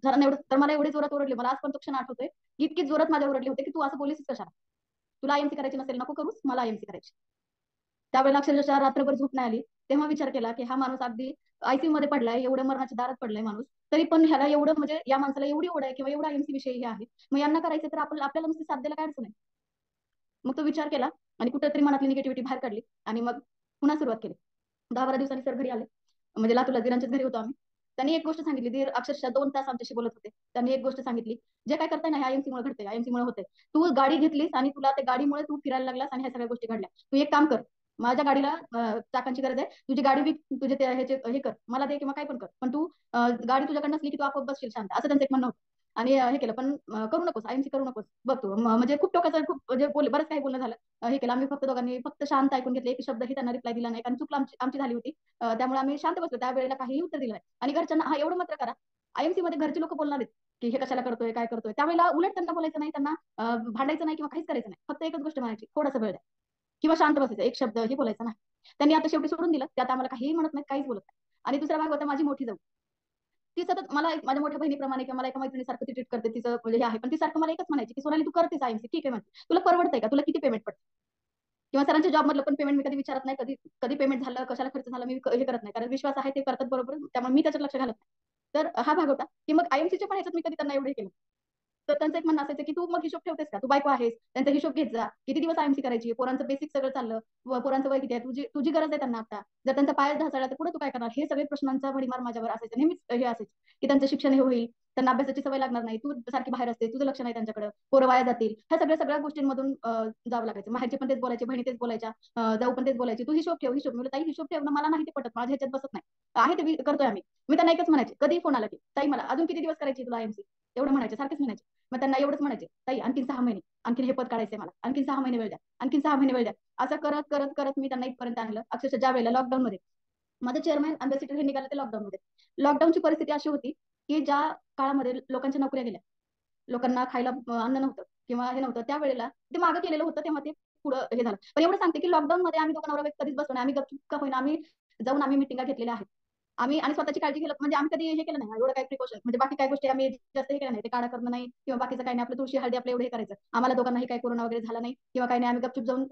S1: सरांना एवढं तर मला एवढी जोरात ओरडली, मला आज पण तो क्षण आठवतोय की इतकी जोरात माझ्या ओरडले होते की तू असं बोलीस कशाला, तुला आयएमसी करायची नसेल नको करूस, मला आयएमसी करायची. त्यावेळेला अक्षरशः रात्रभर झोप नाही आली. तेव्हा विचार केला की हा माणूस अगदी आयसीयू मध्ये पडलाय, एवढ्या मरणाच्या दारात पडलाय माणूस, तरी पण ह्याला एवढं म्हणजे या माणसाला एवढी ओढ आहे किंवा एवढा आयएमसी विषयी हे आहे, मग यांना करायचं तर आपण आपल्याला नुसती साथ द्यायला काय अडचण आहे. मग तो विचार केला आणि कुठेतरी मनातली निगेटिव्हिटी बाहेर काढली आणि मग पुन्हा सुरुवात केली. 10-12 दिवसांनी सर घरी आले, म्हणजे लातूरला दिरांच्याच घरी होतो आम्ही. त्यांनी एक गोष्ट सांगितली, दीर अक्षरशः 2 तास आमच्याशी बोलत होते. त्यांनी एक गोष्ट सांगितली, जे काय करताय ना हे आयएमसी मुळे घडतंय, आयएमसी मुळे होतंय. तू गाडी घेतलीस आणि तुला त्या गाडीमुळे तू फिरायला लागलास आणि ह्या सगळ्या गोष्टी घडल्या. तू एक काम कर, माझ्या गाडीला चाकांची गरज आहे, तुझी गाडी विक, तुझे ते ह्याचे हे कर, मला दे किंवा काय पण कर, पण तू गाडी तुझ्याकडे नसली की तू आपोआप बसशील शांत, असं त्यांचं एक म्हणणं होतं. आणि हे केलं, पण करू नकोस आयएमसी करू नकोस बघ तू. म्हणजे खूप टोकाचं, खूप म्हणजे बोल बरंच काही बोलणं झालं. हे केलं आम्ही, फक्त दोघांनी फक्त शांत ऐकून घेतले, एक शब्दही त्यांना रिप्लाय दिला नाही, कारण चूक आमची आमची झाली होती. त्यामुळे आम्ही शांत बसलो, त्या वेळेला काहीही उत्तर दिलं नाही. आणि घरच्यांना हा एवढं मात्र करा, आयएमसी मध्ये घरचे लोक बोलणार आहेत की हे कशाला करतोय काय करतोय, त्यावेळेला उलट त्यांना बोलायचं नाही, त्यांना भांडायचं नाही किंवा काहीच करायचं नाही, फक्त एकच गोष्ट म्हणायची, थोडासा वेळ द्या किंवा शांत बसायचं, एक शब्दही बोलायचा नाही. त्यांनी आता शेवटी सोडून दिलं, त्यात आम्हाला काहीही म्हणत नाही, काहीच बोलत नाही. आणि दुसरा भाग होता माझी मोठी जाऊ. ती सतत मला माझ्या मोठ्या बहिणीप्रमाणे किंवा मला एका मैत्रिणीसारखं ती ट्रीट करते, तिचं म्हणजे हे आहे. पण ती सारखं मला एकच म्हणायची की सोनाली तू करतेस आयएमसी, ठीक आहे म्हणते, तुला परवडतंय का, तुला किती पेमेंट पडतं. किंवा सरांच्या जॉब मधलं पण पेमेंट मी कधी विचारत नाही, कधी कधी पेमेंट झालं कशाला खर्च झाला मी हे करत नाही, कारण विश्वास आहे ते करतात बरोबर, त्यामुळे मी त्याच्यात लक्ष घालत नाही. तर हा भाग होता की मग आयएमसीच्या पण ह्याच्यात मी कधी त्यांना एवढे केलं. तर त्यांचं एक म्हणणं असायचं की तू मग हिशोब ठेवतेस का, तू बायको आहेस, त्यांचा हिशोब घेत जा, किती दिवस आयएमसी करायची, पोरांचं बेसिक सगळं चाललं, पोरांचं वय किती आहे, तुझी तुझी गरज आहे त्यांना आता, जर त्यांचा पाय ढासळला तर पुढे तू काय करणार, हे सगळे प्रश्नांचा भडीमार माझ्यावर असायचं नेहमीच. हे असायचं की त्यांचं शिक्षण हे होईल, त्यांना अभ्यासाची सवय लागणार नाही, तू सारखी बाहेर असते, तुझं लक्ष नाही त्यांच्याकडे, पोरं वाया जातील, ह्या सगळ्या सगळ्या गोष्टींमधून जावं लागायचं. माहेरचे पण तेच बोलायचे, बहिणी तेच बोलायच्या, जाऊ पण तेच बोलायची, तू हिशोब ठेव हिशोब. मी ताई हिशोब ठेवणं मला नाही ते पटत, माझ्या ह्याच्यात बसत नाही, आहे ते करतोय आम्ही. मी त्यांना एकच म्हणायचे, कधी फोन आला की ताई मला अजून किती दिवस करायची तुला आयएमसी, एवढं म्हणायचे, सारखेच म्हणायचे. मग त्यांना एवढंच म्हणायचे, ताई आणखीन 6 महिने, आणखीन हे पद काढायचंय मला, आणखीन 6 महिने वेळ द्या, आणखीन 6 महिने वेळ द्या. असं करत करत करत मी त्यांना इथपर्यंत आणलं. अक्षरशः ज्या वेळेला लॉकडाऊन मध्ये माझं चेअरमॅन अम्बॅसिडर हे निघालं ते लॉकडाऊन मध्ये. लॉकडाऊनची परिस्थिती अशी होती की ज्या काळामध्ये लोकांच्या नोकऱ्या गेल्या, लोकांना खायला अन्न नव्हतं किंवा हे नव्हतं, त्यावेळेला ते मागं केलेलं होतं, तेव्हा ते पुढं हे झालं. पण एवढं सांगते की लॉकडाऊन मध्ये आम्ही दोघं नवरा कधीच बसलो नाही, आम्ही गपचूप का होईना आम्ही जाऊन आम्ही मिटिंगा घेतलेल्या आहेत. आम्ही आणि स्वतःची काळजी घेतलं, म्हणजे आम्ही कधी हे केलं नाही एवढं काही प्रिकॉशन, म्हणजे बाकी काही गोष्टी आम्ही जास्त हे केलं नाही, ते काढा करणं नाही किंवा बाकीचं काही नाही, आपलं तुळशी हळदी आपलं एवढं हे करायचं. आम्हाला दोघांनाही काही कोरोना वगैरे झाला नाही किंवा काही नाही, आम्ही गपचूप जाऊन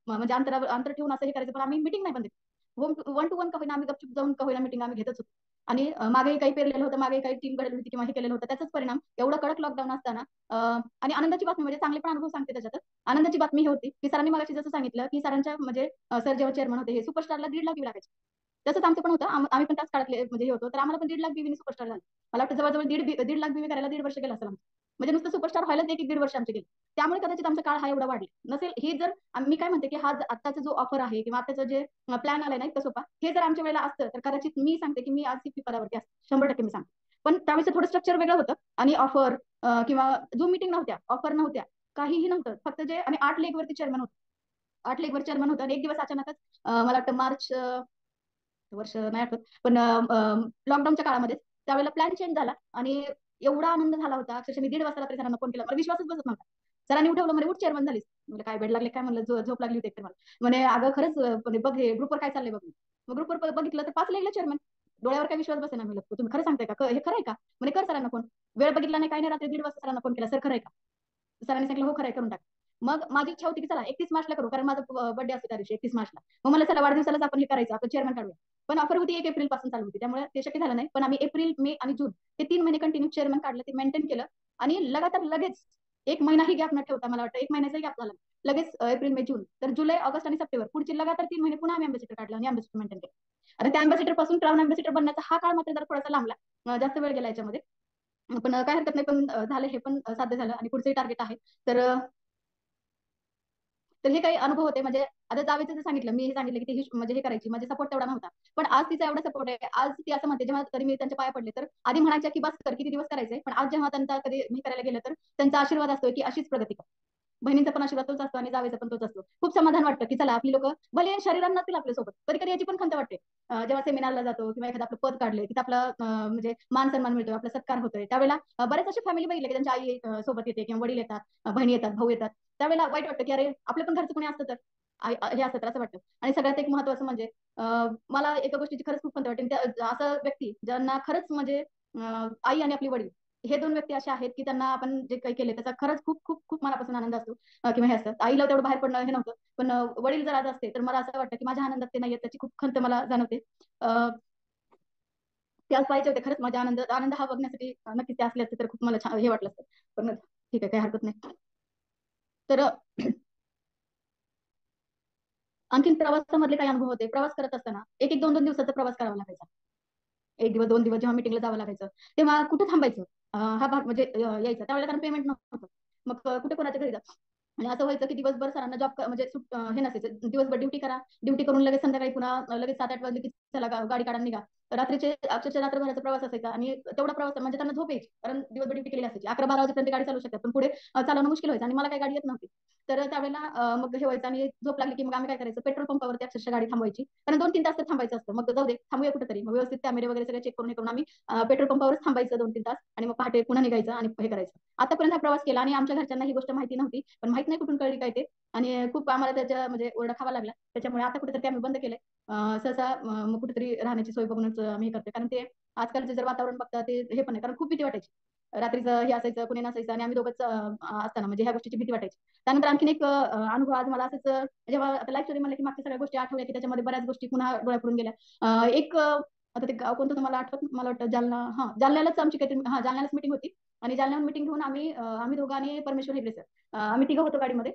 S1: म्हणजे अंतर ठेवून असं हे करायचं, पण आम्ही मिटिंग नाही बंद. वन टू वन का होईना आम्ही गपचूप जाऊन का होईना मिटिंग आम्ही घेतच होतो. आणि मागेही काही पेरलेलं होतं, मागे काही टीम घडली होती किंवा हे केलेलं होतं, त्याचाच परिणाम एवढं कडक लॉकडाऊन असताना. आणि आनंदाची बातमी म्हणजे चांगले पण अनुभव सांगते त्याच्यात. आनंदाची बातमी ही होती की सरांनी मगाशी जसं सांगितलं की सरांच्या म्हणजे सर जेव्हा चेअरमन होते हे सुपरस्टारला 1.5 लाख दिवे लागायचे. तसंच आमचं पण होतं, आम्ही पण त्याच काळातले म्हणजे हे होतो, तर आम्हाला पण 1.5 लाख बीवीनी सुपरस्टार झाले. मला वाटतं जवळजवळ दीड लाख बीवी करायला 1.5 वर्ष गेलं असेल आमचं. म्हणजे नुसतं सुपरस्टार व्हायलाच एक 1.5 वर्ष आमचे गेले. त्यामुळे कदाचित आमचा काळ हा एवढा वाढला नसेल. ही जर मी काय म्हणते की हा आत्ताचा जो ऑफर आहे किंवा आताचं जे प्लॅन आलाय ना इतका सोपा, हे जर आमच्या वेळेला असतं तर कदाचित मी सांगते की मी आज सीपी पदावरती असते, 100% मी सांगते. पण त्यावेळेस थोडं स्ट्रक्चर वेगळं होतं आणि ऑफर किंवा झूम मिटिंग नव्हत्या, ऑफर नव्हत्या, काहीही नव्हतं, फक्त जे आणि 8 लेग वरती चेअरमन होतं. 8 लेग वर चेअरमन होतं आणि एक दिवस अचानकच मला वाटतं मार्च वर्ष नाही आठवत, पण लॉकडाऊनच्या काळामध्ये त्यावेळेला प्लॅन चेंज झाला आणि एवढा आनंद झाला होता. अक्षरशः मी 1:30 वाजता रात्री सरांना फोन केला, मला विश्वासच बसत नव्हता. सरांनी उठवलं, म्हणे उठ चेअरमन झालीस. म्हणजे काय बेड लागले काय, म्हणलं झोप लागली होती एकतर मला. म्हणे अगं खरंच म्हणे बघ हे ग्रुपवर काय चाललंय बघ. मग ग्रुपवर बघितलं तर 5 लेगला चेअरमन. डोळ्यावर काय विश्वास बसेना. मी तुम्ही खरं सांगताय का, हे खरं आहे का. म्हणे कर सरांना फोन. वेळ बघितला नाही काय नाही, रात्री 1:30 वाजता सरांना फोन केला, सर खरं आहे का. सरांनी सांगितलं हो खरं आहे, करून टाक. मग माझी इच्छा होती की चला 31 मार्चला करू, कारण माझा बर्थडे असतो त्या दिवशी 31 मार्चला. मग मला चला वाढदिवसालाच आपण हे करायचं, आपण चेअरमन काढूया. पण ऑफर होती 1 एप्रिल पासून चालू होती, त्यामुळे ते शक्य झालं नाही. पण आम्ही एप्रिल, मे आणि जून हे 3 महिने कंटिन्यू चेअरमन काढलं, ते मेंटेन केलं. आणि लगातार लगेच 1 महिनाही गॅप न ठेवता, मला वाटतं 1 महिन्याचा गॅप झाला लगेच, एप्रिल, मे, जून, तर जुलै, ऑगस्ट आणि सप्टेंबर पुढचे लगातार 3 महिने पुन्हा आम्ही अँबॅसिडर काढला आणि अँबॅसिडर मेंटेन केलं. आता त्या अँबॅसिडर पासून क्राऊन अँबॅसिडर बनण्याचा हा काळ मात्र जरा थोडासा लांबला, जास्त वेळ गेला याच्यामध्ये. पण काय हरकत नाही, पण झालं, हे पण साध्य झालं आणि पुढचंही टार्गेट आहे. तर तर हे काही अनुभव होते. म्हणजे आता जावेचं जे सांगितलं, मी हे सांगितलं की ती म्हणजे हे करायची, म्हणजे सपोर्ट तेवढा नव्हता. पण आज तिचा एवढा सपोर्ट आहे. आज ती असं म्हणते, जेव्हा तरी मी त्यांच्या पाया पडले तर आधी म्हणायच्या की बस कर, किती दिवस करायचंय, पण आज जेव्हा त्यांचा कधी मी करायला गेलं तर त्यांचा आशीर्वाद असतोय की अशीच प्रगती कर. बहिणींचा पण आशीर्वाद तोच असतो आणि जावेचा पण तोच असतो. खूप समाधान वाटतं की चला आपली लोक भले शरीरात नसतील आपल्यासोबत, कधी कधी याची पण खंत वाटते. जेव्हा सेमिनारला जातो किंवा एखादं आपलं पद काढले तिथं आपलं म्हणजे मान सन्मान मिळतोय, आपला सत्कार होतोय, त्यावेळेला बरेच अशी फॅमिली बघितले की त्यांच्या आई सोबत येते किंवा वडील येतात, बहिणी येतात, भाऊ येतात. त्यावेळेला वाईट वाटतं की अरे आपल्या पण घरचं कोणी असतं तर हे असं तर असं वाटतं. आणि सगळ्यात एक महत्वाचं म्हणजे मला एका गोष्टीची खरंच खूप खंत वाटते. असं व्यक्ती ज्यांना खरंच म्हणजे आई आणि आपली वडील हे दोन व्यक्ती असे आहेत की त्यांना आपण जे काही केले त्याचा खरंच खूप खूप खूप मनापासून आनंद असतो. किंवा हे असतं आईला तेवढं बाहेर पडणं हे नव्हतं, पण वडील जर आज असते तर मला असं वाटतं की माझ्या आनंदात ते नाहीये, त्याची खूप खंत मला जाणवते. ते आज पाहिजे होते खरंच. माझ्या आनंद आनंद हा बघण्यासाठी नक्कीच ते असले असते तर खूप मला छान हे वाटलं असतं. पण ठीक आहे, काही हरकत नाही. तर आणखीन प्रवासामधले काही अनुभव होते. प्रवास करत असताना एक एक दोन दोन दिवसाचा प्रवास करावा लागायचा. एक दिवस दोन दिवस जेव्हा मिटिंगला जावं लागायचं तेव्हा कुठं थांबायचं, हा भाग म्हणजे यायचा त्यावेळेला, कारण पेमेंट नव्हतं. मग कुठे कोणाच्या घरी जायचं. आणि असं व्हायचं की दिवसभर सरांना जॉब म्हणजे हे नसायचं, दिवसभर ड्युटी करा, ड्युटी करून लगेच संध्याकाळी पुन्हा लगेच 7-8 वाजले की चला गाडी काढा निघा. रात्रीचे अक्षरशः रात्रभराचा प्रवास असायचा आणि तेवढा प्रवास म्हणजे त्यांना झोप यायची, कारण दिवसभर ड्युटी केलेली असायची. 11-12 वाजेपर्यंत गाडी चालू शकतात पण पुढे चालवणं मुश्किल व्हायचं आणि मला काही गाडी येत नव्हती. तर त्यावेळेला मग हे व्हायचं आणि झोप लागली की मग आम्ही काय करायचं, पेट्रोल पंपावरती अक्षरशः गाडी थांबवायची, कारण 2-3 तास तर थांबायचं असतं. मग जाऊ दे थांबूया कुठेतरी, मग व्यवस्थित कॅमेरे वगैरे सगळे चेक करून हे करून आम्ही पेट्रोल पंपावरच थांबायचं 2-3 तास आणि मग पहाटे पुन्हा निघायचं आणि हे करायचं. आतापर्यंत हा प्रवास केला आणि आमच्या घरच्यांना ही गोष्ट माहिती नव्हती, पण माहित नाही कुठून कळली काय ते. आणि खूप आम्हाला त्याच्या म्हणजे ओरडा खावा लागला. त्याच्यामुळे आता कुठेतरी आम्ही बंद केलंय. सहसा मग कुठेतरी राहण्याची सोय बघूनच आम्ही हे करतो, कारण ते आजकालचे जर वातावरण बघता ते हे पण आहे, कारण खूप भीती वाटायची. रात्रीचं हे असायचं, कुणी नसायचं आणि आम्ही दोघंच असताना म्हणजे ह्या गोष्टीची भीती वाटायची. त्यानंतर आणखीन एक अनुभव आज मला असंच जेव्हा आता लाईफ स्टोरी म्हणलं की मागच्या सगळ्या गोष्टी आठवल्या की त्याच्यामध्ये बऱ्याच गोष्टी पुन्हा डोळ्यापुढून गेल्या. एक आता ते गाव कोणतं तुम्हाला आठवत, मला वाटतं जालना, हा जालन्यालाच आमची काहीतरी, हा जालन्यालाच मीटिंग होती. आणि जालन्याहून मीटिंग घेऊन आम्ही दोघं आणि परमेश्वर हेगडे सर, आम्ही तिघं होतो गाडीमध्ये.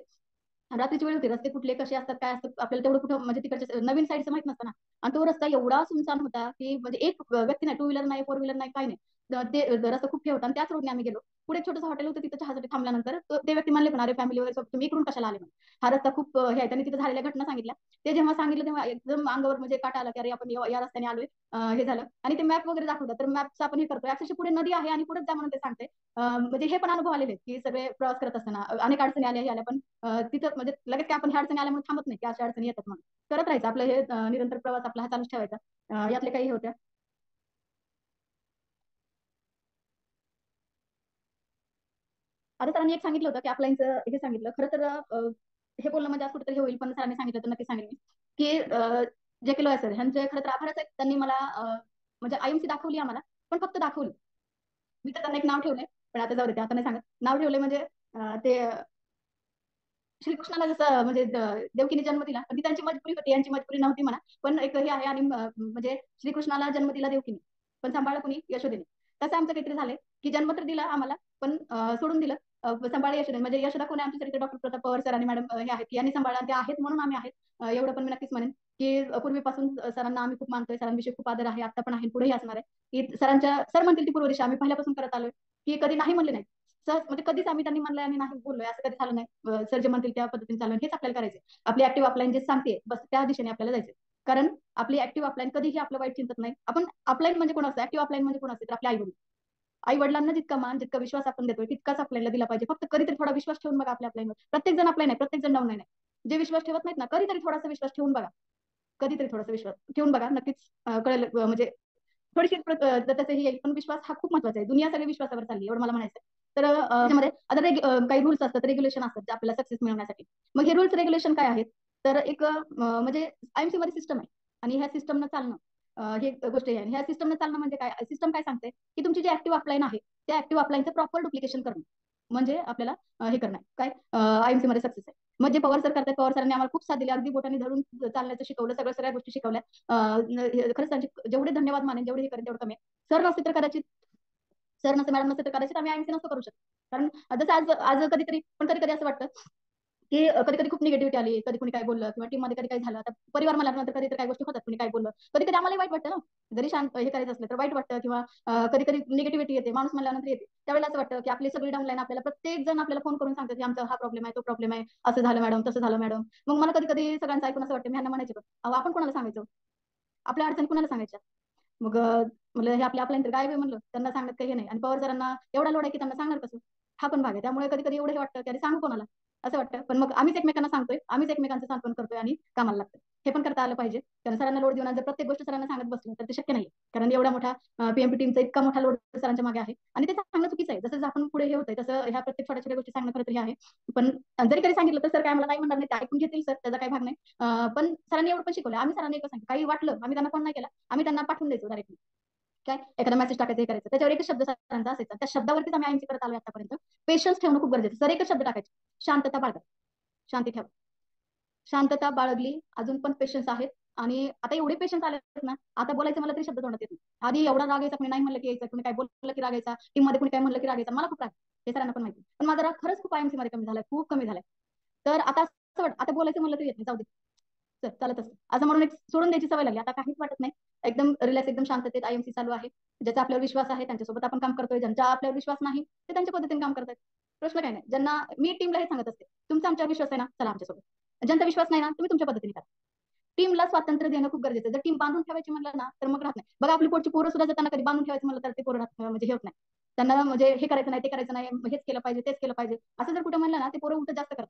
S1: रात्रीची वेळ होती, रस्ते कुठले कसे असतात काय असतात आपल्याला तेवढं कुठं म्हणजे तिकडच्या नवीन साईडचं माहित नसतं ना. आणि तो रस्ता एवढा सुनसान होता की म्हणजे एक व्यक्ती नाही, टू व्हीलर नाही, फोर व्हीलर नाही, काय नाही. ते रस्ता खूप हे होता आणि त्याच रोडने आम्ही गेलो. पुढे एक छोटंसं हॉटेल होतं, तिथं चहासाठी थांबल्यानंतर ते व्यक्ती म्हणले पण अरे फॅमिली वगैरे सोबत तुम्ही इकडून कशाला आले म्हणून. हा रस्ता खूप हे आहे. त्यांनी तिथं झालेल्या घटना सांगितल्या. ते जेव्हा सांगितलं तेव्हा एकदम अंगावर म्हणजे काटा आला की अरे आपण या रस्त्याने आलोय. हे झालं आणि ते मॅप वगैरे दाखवलं तर मॅपचं आपण हे करतोय, अक्षरशः पुढे नदी आहे आणि पुढे जा म्हणून ते सांगते. म्हणजे हे पण अनुभव आलेले आहेत की सगळे प्रवास करत असताना अनेक अडचणी आल्या हे आल्या, पण तिथं म्हणजे लगेच काय आपण ह्या अडचणी आल्या म्हणून थांबत नाही की अशा अडचणी येतात म्हणून करत राहायचं आपलं हे निरंतर प्रवास आपला हा चालूच ठेवायचा. यातले काही होत्या. आता सरांनी एक सांगितलं होतं की अपलाईनचं हे सांगितलं खरं तर हे बोलणं म्हणजे आज कुठेतरी हे होईल, पण सरांनी सांगितलं तर नक्की सांगेल मी की जे केलं आहे सर ह्यांचे खरं तर आभारच आहेत. त्यांनी मला म्हणजे आयएमसी दाखवली आम्हाला, पण फक्त दाखवली. मी तर त्यांना एक नाव ठेवलंय, पण आता जाऊ दे ते आता नाही सांगत. नाव ठेवलंय म्हणजे ते श्रीकृष्णाला जसं म्हणजे देवकीने जन्म दिला, पण ती त्यांची मजबुरी होती, यांची मजबुरी नव्हती म्हणा. पण एक हे आहे आणि म्हणजे श्रीकृष्णाला जन्म दिला देवकीने, पण सांभाळलं कुणी, यशोदेने. तसं आमचं काहीतरी झालंय की जन्म तर दिला आम्हाला, पण सोडून दिलं सांभाळ यशोदेने. म्हणजे यशोदा कोणी आमच्या sir doctor Pratap Pawar sir आणि मॅडम हे आहेत की यांनी सांभाळा, ते आहेत म्हणून आम्ही आहेत. एवढं पण मी नक्कीच म्हणेन की पूर्वीपासून सरांना आम्ही खूप मानतोय, सरांविषयी खूप आदर आहे, आता पण आहे, पुढेही असणार आहे. की सरांच्या सर म्हणतील ती पूर्व दिशा आम्ही पहिल्यापासून करत आलोय, की कधी नाही म्हणले नाही. सहज म्हणजे कधीच आम्ही त्यांनी म्हणलंय आणि नाही बोललोय असं कधी झालं नाही. सर जे म्हणतील त्या पद्धतीने चालू हेच आपल्याला करायचं. आपली ऍक्टिव्ह अपलाईन जे सांगते बस त्या दिशेने आपल्याला जायचं. कारण आपली ऍक्टिव्ह अपलाईन कधीही आपलं वाईट चिंतत नाही. आपण अपलाईन म्हणजे कोण असतं, ऍक्टिव्ह अपलाईन म्हणजे कोण असते तर आपले आई वडील. आई वडिलांना जितका मान जितका विश्वास आपण देतोय तितकाच आपल्याला दिला पाहिजे. फक्त कधीतरी थोडा विश्वास ठेवून बघा आपल्या अपलाईनवर. प्रत्येक जण अपलाईन आहे, प्रत्येक जण डाऊन नाही. जे विश्वास ठेवत नाहीत ना, कधीतरी थोडासा विश्वास ठेवून बघा. कधीतरी थोडासा विश्वास ठेवून बघा, नक्कीच कळेल. म्हणजे थोडीशी त्याचं हे येईल, पण विश्वास हा खूप महत्वाचा आहे. दुनिया सगळी विश्वासावर चालली एवढं मला म्हणायचं. तर त्याच्यामध्ये आता काही रूल्स असतात, रेग्युलेशन असतात जे आपल्याला सक्सेस मिळवण्यासाठी. मग हे रूल्स रेग्युलेशन काय आहेत, तर एक म्हणजे आयएमसी मध्ये सिस्टम आहे आणि ह्या सिस्टमनं चालणं ही एक गोष्ट आहे. आणि ह्या सिस्टमनं चालणं म्हणजे काय, सिस्टम काय सांगते की तुमची जी ऍक्टिव्ह अपलाईन आहे त्या ऍक्टिव्ह अपलाईनचं प्रॉपर डुप्लिकेशन करणं म्हणजे आपल्याला हे करणं काय आयएमसी मध्ये सक्सेस आहे. मग जे पवार सर करतात, पवार सरांनी आम्हाला खूप साथ दिली, अगदी बोटाने धरून चालण्याचं शिकवलं, सगळ्या गोष्टी शिकवल्या. खरंच त्यांचे जेवढे धन्यवाद मानेन जेवढे हे करेन तेवढं कमी आहे. सर नसते तर कदाचित, मॅडम नसते तर कदाचित आम्ही आयएमसी नसतो करू शकतो. कारण जसं आज आज कधीतरी पण कधी कधी असं वाटतं की कधी कधी खूप निगेटिव्हिटी आली, कधी कोणी काय बोललं किंवा टीम मध्ये कधी काय झालं. आता परिवार मला नंतर कधी काही गोष्टी होतात, कोणी काय बोललं, कधी कधी आम्हाला वाईट वाटतं ना, जरी शांत हे करायचं असलं तर वाईट वाटतं, किंवा कधी कधी निगेटिव्हिटी येते, माणूस म्हणल्यानंतर येते. त्यावेळेला असं वाटतं की आपली सगळी डाऊनलाईन आपल्याला प्रत्येक जण आपल्याला फोन करून सांगतात की आमचा हा प्रॉब्लेम आहे, तो प्रॉब्लेम आहे, असं झालं मॅडम, तसं झालं मॅडम. मग मला कधी कधी सगळ्यांचं ऐकून असं वाटतं, मी ह्यांना म्हणायचे अहो आपण कोणाला सांगायचं, आपल्या अडचणी कोणाला सांगायच्या. मग म्हणलं हे आपल्या आपल्या काय म्हणलं, त्यांना सांगण्यात काही हे नाही, आणि पवार सरांना एवढा लोड आहे की त्यांना सांगणार कसं, हा पण भाग आहे. त्यामुळे कधी कधी एवढं हे वाटतं की अरे सांगू कोणाला, असं वाटतं. पण मग आम्हीच एकमेकांना सांगतोय, आम्हीच एकमेकांचं सांत्वन करतोय आणि कामाला लागतोय. हे पण करता आलं पाहिजे, कारण सरांना लोड देऊन जर प्रत्येक गोष्ट सरांना सांगत बसलं तर ते शक्य नाही. कारण एवढा मोठा पीएमपी टीमचा इतका मोठा लोड सरांच्या मागे आहे, आणि ते सांगणं चुकीचं आहे. जसं आपण पुढे हे होतंय तसं ह्या प्रत्येक छोट्या छोट्या गोष्टी सांगणं खरं तर हे आहे. पण जरी कधी सांगितलं तर सर काय मला नाही म्हणणार नाही, ते ऐकून घेतील सर, त्याचा काही भाग नाही. पण सरांनी एवढं पण शिकवलं, आम्ही सरांनी एकच सांगितलं, काही वाटलं आम्ही त्यांना फोन नाही केला, आम्ही त्यांना पाठवून द्यायचो डायरेक्टली. काय एखादा मेसेज टाकायचं, हे करायचं, त्याच्यावर एकच शब्द सरांचा असायचा, त्या शब्दावरतीच आम्ही आयएमसी करत आलोय आतापर्यंत. पेशन्स ठेवणं खूप गरजेचं. सर एकच शब्द टाकायचे, शांतता बाळगा, शांती ठेवा. शांतता बाळगली, अजून पण पेशन्स आहेत. आणि आता एवढे पेशन्स आले ना, आता बोलायचं मला तरी शब्द तोंडात येत नाही. आधी एवढा राग यायचा, कोणी नाही म्हणलं की यायचं, कोणी काय बोललं की राग यायचा, टीम मध्ये कोणी काय म्हणलं की राग यायचा, मला खूप राग, हे सरांना पण माहिती. पण माझा राग खरंच खूप आयएमसी मध्ये कमी झालाय, खूप कमी झालाय. तर आता असं वाटतं, आता बोलायचं म्हणलं तरी येत नाही, जाऊ दे चल चालत असतं असं म्हणून एक सोडून द्यायची सवय लागली. आता काहीच वाटत नाही, एकदम रिलॅक्स, एकदम शांततेत आयएमसी चालू आहे. ज्याचा आपल्यावर विश्वास आहे त्यांच्यासोबत आपण काम करतोय, ज्यांचा आपल्यावर विश्वास नाही ते त्यांच्या पद्धतीने काम करतात. प्रश्न काय नाही. ज्यांना मी टीमला हे सांगत असते, तुमचा आमच्यावर विश्वास आहे ना, चला आमच्यासोबत. ज्यांचा विश्वास नाही ना, तुम्ही तुमच्या पद्धतीने करा. टीमला स्वातंत्र्य देणं खूप गरजेचं आहे. जर टीम बांधून ठेवायची म्हणलं ना तर मग राहत नाही. बघा आपली पोटची पोरं सुद्धा जर त्यांना कधी बांधून ठेवायचं म्हणलं तर ते पोरं म्हणजे हे होत नाही. त्यांना म्हणजे हे करायचं नाही, ते करायचं नाही, हेच केलं पाहिजे, तेच केलं पाहिजे, असं जर कुठं म्हणलं ना ते पोरं उलट जास्त करतात.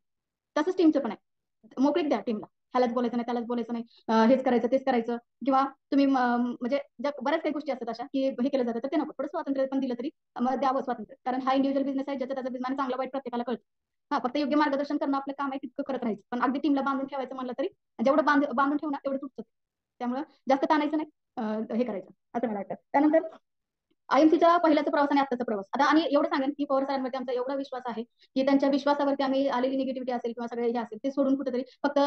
S1: तसंच टीमचं पण आहे. मोकळीक द्या टीमला, ह्यालाच बोलायचं नाही, त्यालाच बोलायचं नाही, हेच करायचं, तेच करायचं. किंवा तुम्ही म्हणजे बऱ्याच काही गोष्टी असतात अशा की हे केलं जातं, तर ते नको. थोडं स्वातंत्र्य पण दिलं तरी द्यावं स्वातंत्र्य, कारण हा इंडिव्हिज्युअल बिझनेस आहे, ज्याचा त्याचा बिझनेस चांगला वाईट प्रत्येकाला कळतं. हा फक्त योग्य मार्गदर्शन करणं आपलं काम आहे, तितकं करत राहायचं. पण अगदी टीमला बांधून ठेवायचं म्हणलं तरी जेवढं बांधून ठेवणार तेवढं तुटतं. त्यामुळे जास्त ताणायचं नाही, हे करायचं असं मला वाटतं. त्यानंतर आयएमसीचा पहिल्याचा प्रवास आणि आत्ताचा प्रवास. आता आणि एवढं सांगेन की पवार सरांवरती आमचा एवढा विश्वास आहे की त्यांच्या विश्वासावरती आम्ही आलेली निगेटिव्हिटी असेल किंवा सगळे हे असेल ते सोडून कुठेतरी फक्त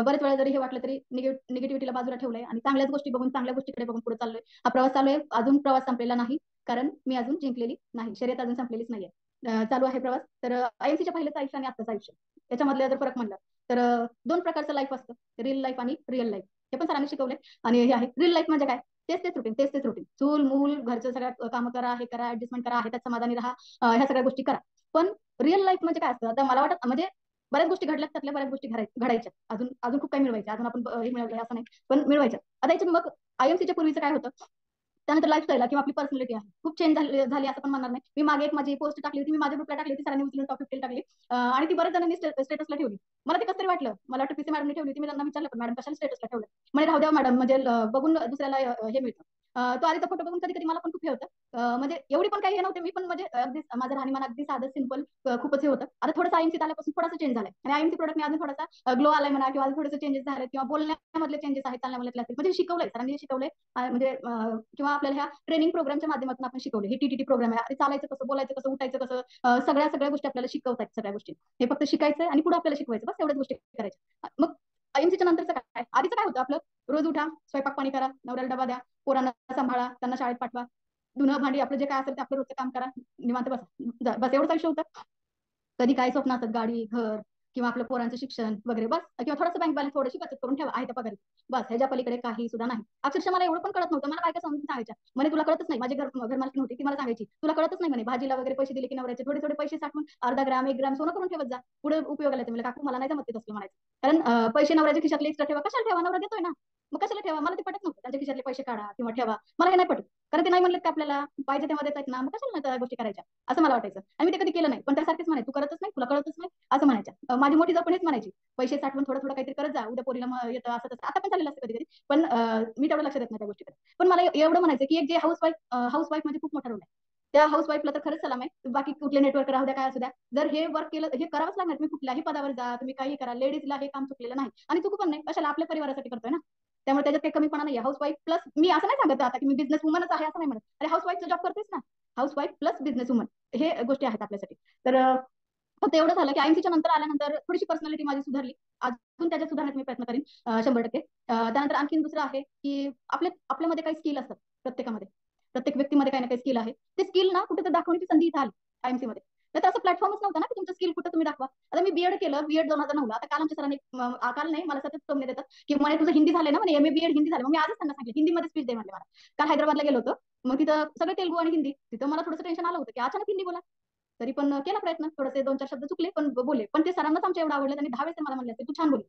S1: बरेच वेळा जरी हे वाटलं तरी निगेटिव्हिटीला बाजूला ठेवलंय आणि चांगल्याच गोष्टी बघून चांगल्या गोष्टीकडे बघून पुढे चाललोय. हा प्रवास चालू आहे, अजून प्रवास संपलेला नाही, कारण मी अजून जिंकलेली नाही, शर्यत अजून संपलेलीच नाहीये. चालू आहे प्रवास. तर आयएमसीच्या पहिल्याचं आयुष्य आणि आत्ताचं आयुष्य याच्यामधलं जर फरक म्हणलं तर दोन प्रकारचं लाईफ असतं, रिअल लाईफ आणि रिअल लाईफ. हे पण सरांनी शिकवलंय. आणि हे आहे रिअल लाईफ म्हणजे काय, तेच तेच रुटीन, तेच तेच रुटीन, चूल मूल घरचं सगळ्या काम करा, हे करा, ऍडजस्टमेंट करा, आहे त्यात समाधानी राहा, ह्या सगळ्या गोष्टी करा. पण रिअल लाईफ म्हणजे काय असतं, आता मला वाटत म्हणजे बऱ्याच गोष्टी घडल्यात, त्यातल्या बऱ्याच गोष्टी घडायच्या, अजून अजून खूप काही मिळवायच्या, अजून आपण हे मिळवलंय असं नाही, पण मिळवायच्या. आता याच्या मग आयएमसीच्या पूर्वीचं काय होतं, त्यानंतर लाईफस्टाईल किंवा आपली पर्सनॅलिटी आहे खूप चेंज झाली असं पण म्हणणार नाही. मी मागे एक माझी पोस्ट टाकली होती, मी माझ्या ग्रुपला टाकली होती, सरांनी उचलून टॉपिक टाकली आणि ती बऱ्याच जणांनी स्टेटसला ठेवली. मला ते कसं तरी वाटलं, मला वाटतं पीसी मॅडमने ठेवली होती, मी त्यांना विचारलं पण मॅडम कशाला स्टेटसला ठेवलं. म्हणे राहू द्या मॅडम, म्हणजे बघून दुसऱ्याला हे मिळतं. तो आधीचा फोटो बघून कधी कधी मला पण खूप हे होतं, म्हणजे एवढी पण काही हे नव्हते मी पण, म्हणजे अगदी माझं राहणीमान अगदी साधं सिंपल खूपच हे होतं. आता थोडंसं आयएमसी आल्यापासून थोडासा चेंज झालाय, आणि आयएमसी प्रोडक्ट मी अजून थोडासा ग्लो आलाय म्हणा, किंवा थोडेसे चेंजेस झाले, किंवा बोलण्यामधले चेंजेस आहेत, चालण्यामधले असतील, म्हणजे शिकवलंय सरांनी, शिकवलंय. म्हणजे किंवा आपल्याला ह्या ट्रेनिंग प्रोग्रामच्या माध्यमातून आपण शिकवले. हे टीटीटी प्रोग्राम आहे, ते चालायचं कसं, बोलायचं कसं, उठायचं कसं, सगळ्या सगळ्या गोष्टी आपल्याला शिकवतात, सगळ्या गोष्टी. हे फक्त शिकायचं आणि पुढे आपल्याला शिकवायचं, बस एवढ्याच गोष्टी करायच्या. मग आयएमसीच्या नंतरचं काय, आधीचं काय होतं आपलं, रोज उठा, स्वयंपाक पाणी करा, नवऱ्याला डबा द्या, पोरांना सांभाळा, त्यांना शाळेत पाठवा, धुणं भांडी आपलं जे काय असेल ते आपलं रोजचं काम करा, निवांत बसा, बस एवढंच आयुष्य होतं. कधी काय स्वप्न असतात, गाडी, घर, किंवा आपल्या पोरांचं शिक्षण वगैरे, बस. किंवा थोडंसं बँक बॅलन्स थोडीशी बचत करून ठेवा, आहे त्या पगारी, बस. ह्याच्या पलीकडे काही सुद्धा नाही. अक्षरशः मला एवढं पण कळत नव्हतं, मला बायका समजून सांगायच्या, म्हणे तुला कळतच नाही. माझी घरमालकीण होती, ती मला सांगायची, तुला कळतच नाही म्हणे, भाजीला वगैरे पैसे दिले की नवऱ्याचे थोडे थोडे पैसे साठवून अर्धा ग्राम 1 ग्राम सोनं करून ठेवत जा, पुढे उपयोगाला येते. म्हणजे काकू मला नाही जमत तसलं म्हणायचं, कारण पैसे नवऱ्याच्या खिशातले एक्स्ट्रा ठेवा, कशाला ठेवा, नवरा देतोय ना, मग कशाला ठेवा. मला ते पटत नव्हतं, त्यांच्या खिशातले पैसे काढा किंवा ठेवा, मला हे नाही पटत. कारण ते नाही म्हणलेत का आपल्याला पाहिजे तेव्हा देतात ना, मग कशाला नाही त्या गोष्टी करायच्या, असं मला वाटायचं. आणि मी ते कधी केलं नाही, पण त्यासारखेच म्हणे, तू करतच नाही, तुला कळतच नाही, असं म्हणायच्या. माझी मोठी जाऊ पण हेच म्हणायची, पैसे साठवून थोडं थोडं काहीतरी करत जा, उद्या पोरीला येतं असं तसं. आता पण चालेलं असतं कधी कधी, पण मी तेवढं लक्ष देत नाही त्या गोष्टीकडे. पण मला एवढं म्हणायचं की एक जे हाऊस वाईफ म्हणजे खूप मोठा रोल आहे. त्या हाऊस वाईफला तर खरंच सलाम आहे. बाकी कुठले नेटवर्क राहू द्या, काय असू द्या, जर हे वर्क केलं, हे करावंच लागणार. तुम्ही कुठल्याही पदावर जा, तुम्ही काही करा, लेडीजला हे काम चुकलेलं नाही, आणि चुकू पण नाही, कशाला, आपल्या परिवारासाठी करतोय ना. त्यामुळे त्याच्यात काही कमीपणा नाही. हाऊस वाईफ प्लस, मी असं नाही सांगत आता की मी बिझनेस वुमनच आहे असं नाही म्हणत, अरे हाऊस वाईफचा जॉब करतेस ना, house wife plus business woman, हे गोष्टी आहेत आपल्यासाठी. तर फक्त एवढं झालं की आयएमसीच्या नंतर आल्यानंतर थोडीशी पर्सनॅलिटी माझी सुधारली, अजून त्याच्यात सुधारण्याचा मी प्रयत्न करेन 100%. त्यानंतर आणखीन दुसरं आहे की आपल्यामध्ये काही स्किल असतात, प्रत्येकामध्ये, प्रत्येक व्यक्तीमध्ये काही ना काही स्किल आहे. ते स्किल ना कुठे तर दाखवण्याची संधी इथं आली आयएमसी मध्ये. तर असं प्लॅटफॉर्मच नव्हता ना की तुमचं स्किल कुठं तुम्ही दाखवा. आता मी बीएड केलं, बीएड 2009 ला. आता काल आमच्या सरांनी काल नाही मला सतत टोमणे देतात की म्हणे तुझं हिंदी झालं ना, म्हणे एमए बीएड हिंदी झालं. मग मी आजच त्यांना सांगितलं हिंदीमध्ये स्पीच दे म्हणले मला. काल हैदराबादला गेलो होतो, मग तिथं सगळे तेलुगू आणि हिंदी. तिथं मला थोडंसं टेन्शन आलं होतं की अचानक हिंदी बोला. तरी पण केला प्रयत्न, थोडेसे 2-4 शब्द चुकले पण बोलले. पण ते सरांनाच आमच्या एवढं आवडलं, त्यांनी 10 वेळेस मला म्हणले तू छान बोललीस.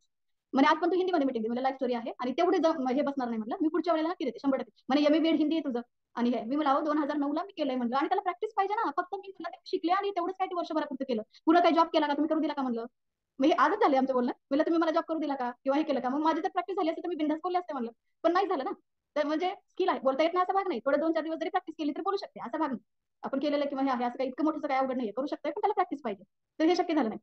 S1: म्हणे आज पण तू हिंदीमध्ये मीटिंग दे. म्हणजे लाईफ स्टोरी आहे आणि तेवढे हे बसणार नाही म्हटलं, मी पुढच्या वेळेला नक्की देते 100%. म्हणे एमए बीएड हिंदी आहे तुझं आणि हे मी मला 2009 ला मी केलंय म्हणलं. आणि त्याला प्रॅक्टिस पाहिजे ना, फक्त मी म्हणलं ते शिकले आणि तेवढंच काय ते वर्षभरापुरतं केलं. पुढे काही जॉब केला का तुम्ही, करू दिला का म्हणलं. मग हे आजच झाले आमचं बोलणं. म्हणलं तुम्ही मला जॉब करू दिला का किंवा हे केलं का. मग माझी जर प्रॅक्टिस झाली असते तर मी बिंदास बोलले असते म्हणलं. पण नाही झालं ना. तर म्हणजे स्किल आहे, बोलता येत नाही असा भाग नाही. थोडे 2-4 दिवस जरी प्रॅक्टिस केली तर बोलू शकते, असा भाग नाही. आपण केलेलं किंवा हे आहे असं काही इतकं मोठं काही अवघड नाहीये, करू शकतोय पण त्याला प्रॅक्टिस पाहिजे. तर हे शक्य झालं नाही.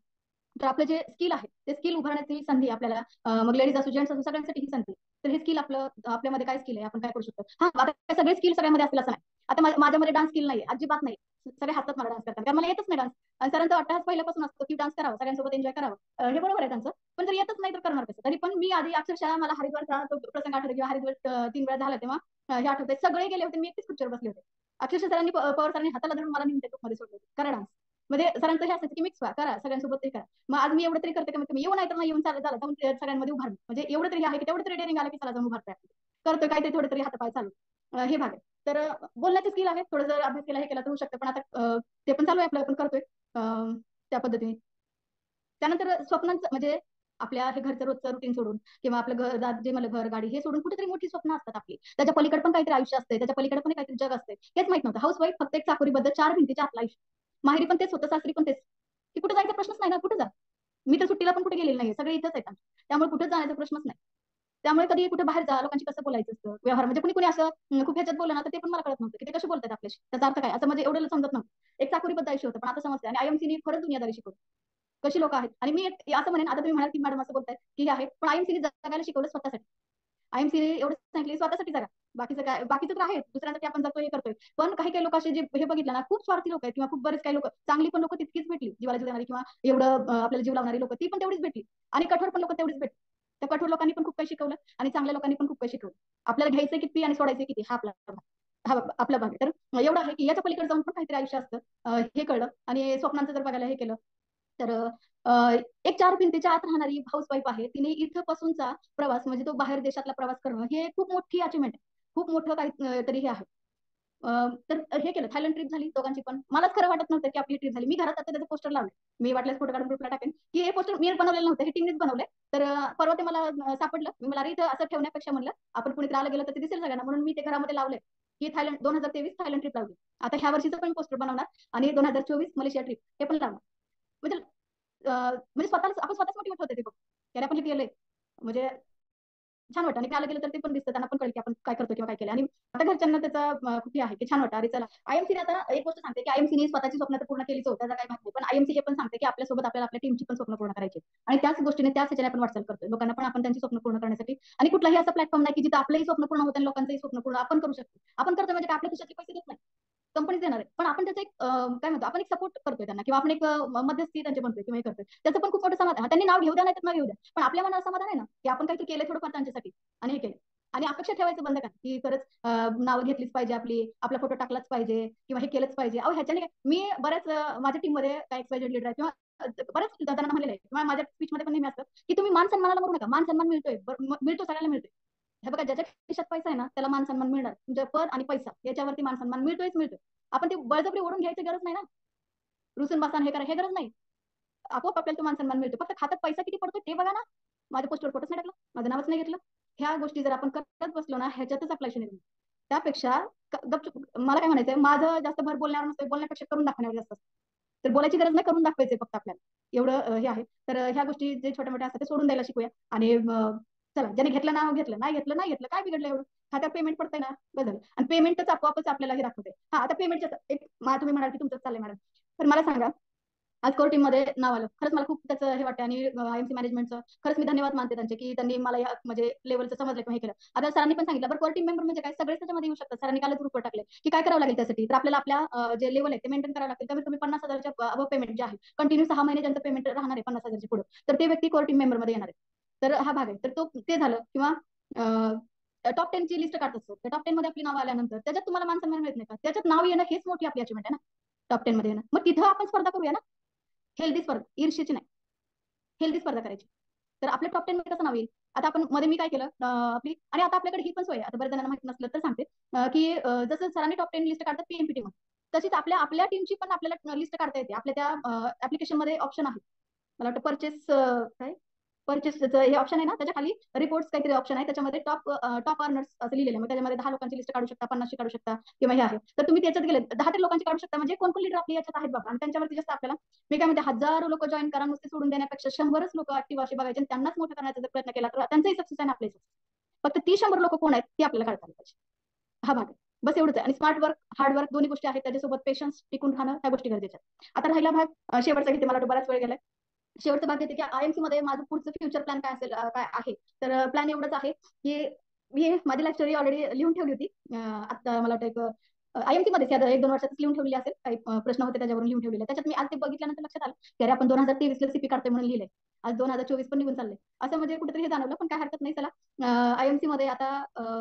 S1: तर आपलं जे स्किल आहे ते स्किल उभारण्याची संधी आपल्याला, मग लेडीज असो जेंट्स असो सगळ्यांसाठी ही संधी. तर हे स्किल आपलं आपल्यामध्ये काय स्किल आहे, आपण काय करू शकतो. हा आता सगळे स्किल सगळ्यामध्ये असतील असं नाही. आता माझ्यामध्ये डान्स स्किल नाही, अजिबात नाही. सगळे हातात मला डान्स करतात कारण मला येतच नाही डान्स. आणि सरांचं वाटतं पहिल्यापासून असतं की डान्स करावं, सगळ्यांसोबत एन्जॉय करावं. हे बरोबर आहे त्यांचं. पण जर येतच नाही तर करणार कसं. तरी पण मी आधी अक्षरशः मला हरिद्वारचा तो प्रसंग आठवतो किंवा हरिद्वार 3 वेळा झाला तेव्हा हे आठवतंय. सगळे गेले होते, मी एकटीच खुर्चीवर बसले होते. अक्षरशः सरांनी पवार सरांनी हाताला धरून मला निमते ग्रुपमध्ये सोडले, करा डान्स. म्हणजे सरांचं हे असायचं की मिक्स व्हा, करा सगळ्यांसोबत ते करा. मग आज मी एवढं तरी करते कमीत कमी, येऊ नाही तर नाही येऊन चालत झालं जाऊन सगळ्यांमध्ये उभारणं. म्हणजे एवढं तरी आहे की तेवढं तरी डेअरिंग आलं की चला जाऊन उभारतोय, करतोय काहीतरी थोडं तरी हातापाय चालू. हे भाग आहे. तर बोलण्याचे स्किल आहे, थोडं जर अभ्यास केला हे केला तर होऊ शकतं. पण आता ते पण चालू आहे आपलं, आपण करतोय त्या पद्धतीने. त्यानंतर स्वप्नांचं म्हणजे आपल्या हे घरचं रोजचं रुटीन सोडून किंवा आपलं जे मला घर गाडी हे सोडून कुठेतरी मोठी स्वप्न असतात आपली. त्याच्या पलीकडे पण काहीतरी आयुष्य असते, त्याच्या पलीकडे पण काहीतरी जग असते. हेच माहित नव्हतं. हाऊस वाईफ फक्त एक चाकोरीबद्ध 4 भिंतीच्या आपलं आयुष्य. माहेरी पण तेच होतं, सासरी पण तेच. की कुठे जायचा प्रश्नच नाही ना, कुठे जा. मी तर सुट्टीला पण कुठे गेलेली नाहीये, सगळे इथंच आहेत आमचे. त्यामुळे कुठेच जाण्याचा प्रश्नच नाही. त्यामुळे कधी कुठे बाहेर जा, लोकांशी कसं बोलायचं असतं व्यवहार. म्हणजे कुणी कुणी असं खूप ह्याच्यात बोललं ना तर ते पण मला कळत नव्हतं की ते कसे बोलतात आपल्याशी, त्याचा अर्थ काय असं. म्हणजे एवढं समजत नव्हतं. एक चाकोरीबद्ध आयुष्य होतं पण आता समजते. आणि आयएमसीने खरंच दुनियादारी शिकवली, कशी लोक आहेत. आणि मी असं म्हणेन, आता तुम्ही म्हणाल की मॅडम असं बोलताय की हे आहे, पण आयएमसीने जगायला शिकवलं स्वतःसाठी. आयएमसीने एवढं सांगितलं स्वतःसाठी जगा. बाकीचं काय, बाकीचं तर आहे दुसऱ्यांसाठी आपण जातोय हे करतोय. पण काही काही लोक असे जे हे बघितलं ना, खूप स्वार्थी लोक आहेत किंवा खूप बरेच काही लोक चांगली पण लोक तितकीच भेटली, जीवाला जीव देणारी किंवा एवढं आपल्याला जीव लावणारी लोक ती पण तेवढीच भेटली. आणि कठोर पण लोक तेवढीच भेटली. त्या कठोर लोकांनी पण खूप काही शिकवलं आणि चांगल्या लोकांनी पण खूप काही शिकवलं. आपल्याला घ्यायचं किती आणि सोडायचं किती हा आपला भाग. हा आपला भाग आहे. तर एवढं आहे की याच्या पलीकडे जाऊन पण काहीतरी आयुष्य असतं, हे कळलं. आणि स्वप्नांचं जर बघायला हे केलं तर एक 4 भिंतीच्या आत राहणारी हाऊस वाईफ आहे. तिने इथं पासूनचा प्रवास म्हणजे तो बाहेर देशातला प्रवास करणं हे खूप मोठी अचिव्हमेंट आहे. खूप मोठं काही तरी हे आहे. तर हे केलं. थायलंड ट्रिप झाली दोघांची पण. मलाच खरं वाटत नव्हतं की आपली ट्रिप झाली. मी घरात आता त्याचं पोस्टर लावले. मी वाटल्यास फोटो काढून ग्रुपला टाकेन की हे पोस्टर मी बनवलेलं नव्हतं, हे टीमनेच बनवलंय. तर परवा ते मला सापडलं. मी मला अरे इथं असं ठेवण्यापेक्षा म्हणलं आपण कुणीतरी आलं गेलं तर ते दिसेल सगळ्यांना, म्हणून मी ते घरामध्ये लावलंय की थायलंड 2023 थायलंड ट्रिप लावली. आता ह्या वर्षीचं पण पोस्टर बनवणार आणि 2024 मलेशिया ट्रिप हे पण लावणार. म्हणजे म्हणजे स्वतःच आपण स्वतःच मोटिवेट होते ते बघ. त्याला पण हे केलंय म्हणजे छान वाटतं. आणि काय गेलं तर ते पण दिसतं, त्यांना पण कळेल की आपण काय करतो किंवा काय केलं. आणि आता घरच्यांना त्याचा खूप हे आहे की छान वाटतं. अरे चला आयएमसीने आता एक गोष्ट सांगते की आयएमसीने स्वतःची स्वप्न तर पूर्ण केलीच होतं, त्याचा काही भाग नाही. पण आयएमसी हे पण सांगते की आपल्यासोबत आपल्याला आपल्या टीमची पण स्वप्न पूर्ण करायची. आणि त्याच गोष्टीने त्याच ह्याच्याने आपण वाटचाल करतोय. लोकांना पण आपण त्यांची स्वप्न पूर्ण करण्यासाठी. आणि कुठलाही असा प्लॅटफॉर्म नाही की जिथे आपलंही स्वप्न पूर्ण होतं आणि लोकांचंही स्वप्न पूर्ण आपण करू शकतो. आपण करतो म्हणजे काय आपल्या खिशातले पैसे देत नाही, कंपनीच देणार आहे. पण आपण त्याचं एक काय म्हणतो, आपण एक सपोर्ट करतोय त्यांना किंवा आपण एक मध्यस्थी त्यांचे बनतोय किंवा हे करतोय. त्याचं पण खूप मोठं समाधान. त्यांनी नाव घेऊ द्या नाही तर नाव घेऊ द्या, पण आपल्या मनाला समाधान आहे ना की आपण काहीतरी केलंय थोडंफार त्यांच्यासाठी आणि हे केलं. आणि अपेक्षा ठेवायचं बंद करा की खरंच नावं घेतलीच पाहिजे आपली, आपला फोटो टाकलाच पाहिजे किंवा हे केलंच पाहिजे. अहो ह्याच्याने मी बऱ्याच माझ्या टीम मध्ये काय एक्सवायझेड लीडर आहे किंवा बऱ्याच जणांना म्हणलेलं आहे किंवा माझ्या स्पीच मध्ये पण नेहमी असतं की तुम्ही मान सन्मानाला मरू नका. मान सन्मान मिळतोय, मिळतो सगळ्याला मिळतोय. हे बघा ज्याच्या खिशात पैसा आहे ना त्याला मान सन्मान मिळणार. तुमच्या पद आणि पैसा याच्यावरती मान सन्मान मिळतोयच मिळतोय. आपण ते बळजबरी ओढून घ्यायची गरज नाही ना, रुसून बसा हे करा हे गरज नाही. आपोआप आपल्याला तो मान सन्मान मिळतो. फक्त खात्यात पैसा किती पडतो ते बघा ना. माझ्या पोस्टवर फोटोच नाही टाकला, माझं नावच नाही घेतलं. ह्या गोष्टी जर आपण करत बसलो ना ह्याच्यातच आपलं आयुष्य निर्माण. त्यापेक्षा गपचूप मला काय म्हणायचंय, माझं जास्त भर बोलण्यावर नसतं, बोलण्यापेक्षा करून दाखवण्यावर जास्त असतं. तर बोलायची गरज नाही, करून दाखवायचंय फक्त आपल्याला. एवढं हे आहे. तर ह्या गोष्टी जे छोट्या मोठ्या असतात ते सोडून द्यायला शिकूया. आणि चला ज्याने घेतलं नाव घेतलं, नाही घेतलं नाही घेतलं, काय बिघडलं एवढं. खात्यात पेमेंट पडतंय ना बस झालं. आणि पेमेंटच आपोआपच आपल्याला हे दाखवते. हा आता पेमेंटच्या एक तुम्ही म्हणाल की तुमचं चाललंय मॅडम, तर मला सांगा आज कोर टीम मध्ये नाव आलं. खरंच मला खूप त्याचं हे वाटतं. आणि आयएमसी मॅनेजमेंटचं खरंच मी धन्यवाद मानते त्यांचे की त्यांनी मला या म्हणजे लेवलचं समजलं किंवा हे केलं. आता सरांनी पण सांगितलं बरं कोर टीम मेंबर म्हणजे काय, सगळेच त्याच्यामध्ये येऊ शकतात. सरांनी कालच ग्रुपवर टाकले की काय करावं लागेल त्यासाठी. तर आपल्याला आपल्या जे लेवल आहे ते मेंटेन करावं लागेल. कमीत कमी 50,000च्या अबव पेमेंट जे आहे कंटिन्यू 6 महिने ज्यांचं पेमेंट राहणार आहे 50,000च्या पुढे, तर ते व्यक्ती कोर टीम मेंबर मध्ये येणार आहे. तर हा भाग आहे. तर तो ते झालं. किंवा टॉप 10 ची लिस्ट काढत असतो, त्या टॉप 10 मध्ये आपली नाव आल्यानंतर त्याच्यात तुम्हाला मान सन्मान मिळत नाही का, त्याच्यात नाव येणं हेच मोठी आपली अचिव्हमेंट आहे ना. टॉप 10 मध्ये येणं. मग तिथं आपण स्पर्धा करूया ना, हेल्दी स्पर्धा, ईर्ष्येची नाही, हेल्दी स्पर्धा करायची. तर आपल्या टॉप 10 मध्ये कसं नाव येईल. आता आपण मध्ये मी काय केलं आपली, आणि आता आपल्याकडे ही पण सोय आहे, आता बऱ्याच जणांना माहिती नसलं तर सांगते, की जसं सरांनी टॉप 10 लिस्ट काढतात पीएमपीटी मध्ये, तशीच आपल्या आपल्या टीमची पण आपल्याला लिस्ट काढता येते. आपल्या त्या ऍप्लिकेशन मध्ये ऑप्शन आहे, मला वाटतं परचेस, काय परचेसचं हे ऑप्शन आहे ना, त्याच्या खाली रिपोर्ट्स काहीतरी ऑप्शन आहे, त्याच्यामध्ये टॉप अर्नर्स असं लिहिलेलं आहे. मग त्याच्यामध्ये 10 लोकांची लिस्ट काढू शकता, 50ची काढू शकता, किंवा हे आहे. तर तुम्ही त्याच्यात गेले 10 तरी लोकांची काढू शकता, म्हणजे कोण कोण लीडर आपल्या याच्यात आहेत बाबा, आणि त्यांच्यावरती जास्त आपल्याला, मी काय म्हणते, हजारो लोक जॉईन करा, नुसते सोडून देण्यापेक्षा 100च लोक ऍक्टिव्ह असे बघायचे आणि त्यांनाच मोठं करण्याचा जर प्रयत्न केला तर त्यांचाही सक्सेस आहे ना आपल्या. फक्त ती 100 लोक कोण आहेत ती आपल्याला कळता पाहिजे. हा भाग आहे. बस एवढंच आहे. आणि स्मार्ट वर्क, हार्ड वर्क दोन्ही गोष्टी आहेत, त्याच्यासोबत पेशन्स टिकून राहणं, ह्या गोष्टी गरजेच्या आहेत. आता राहिला भाग शेवटचा घेते, मला वाटतं बराच वेळ गेलाय. शेवटचा भाग येते की आयएमसी मध्ये माझं पुढचं फ्युचर प्लॅन काय असेल, काय आहे. तर प्लॅन एवढंच आहे की मी माझी लाईफ स्टोरी ऑलरेडी लिहून ठेवली होती. आता मला वाटतं एक आयएमसी मध्ये आता 1-2 वर्षातच लिहून ठेवली असेल, काही प्रश्न होते त्याच्यावरून लिहून ठेवलेले. त्याच्यात मी आज ते बघितल्यानंतर लक्षात आलं की अरे आपण 2023 ला सीपी काढतोय म्हणून लिहिलंय, आज 2024 पण निघून चाललंय, असं म्हणजे कुठेतरी हे जाणवलं. पण काय हरकत नाही, चला आयएमसी मध्ये आता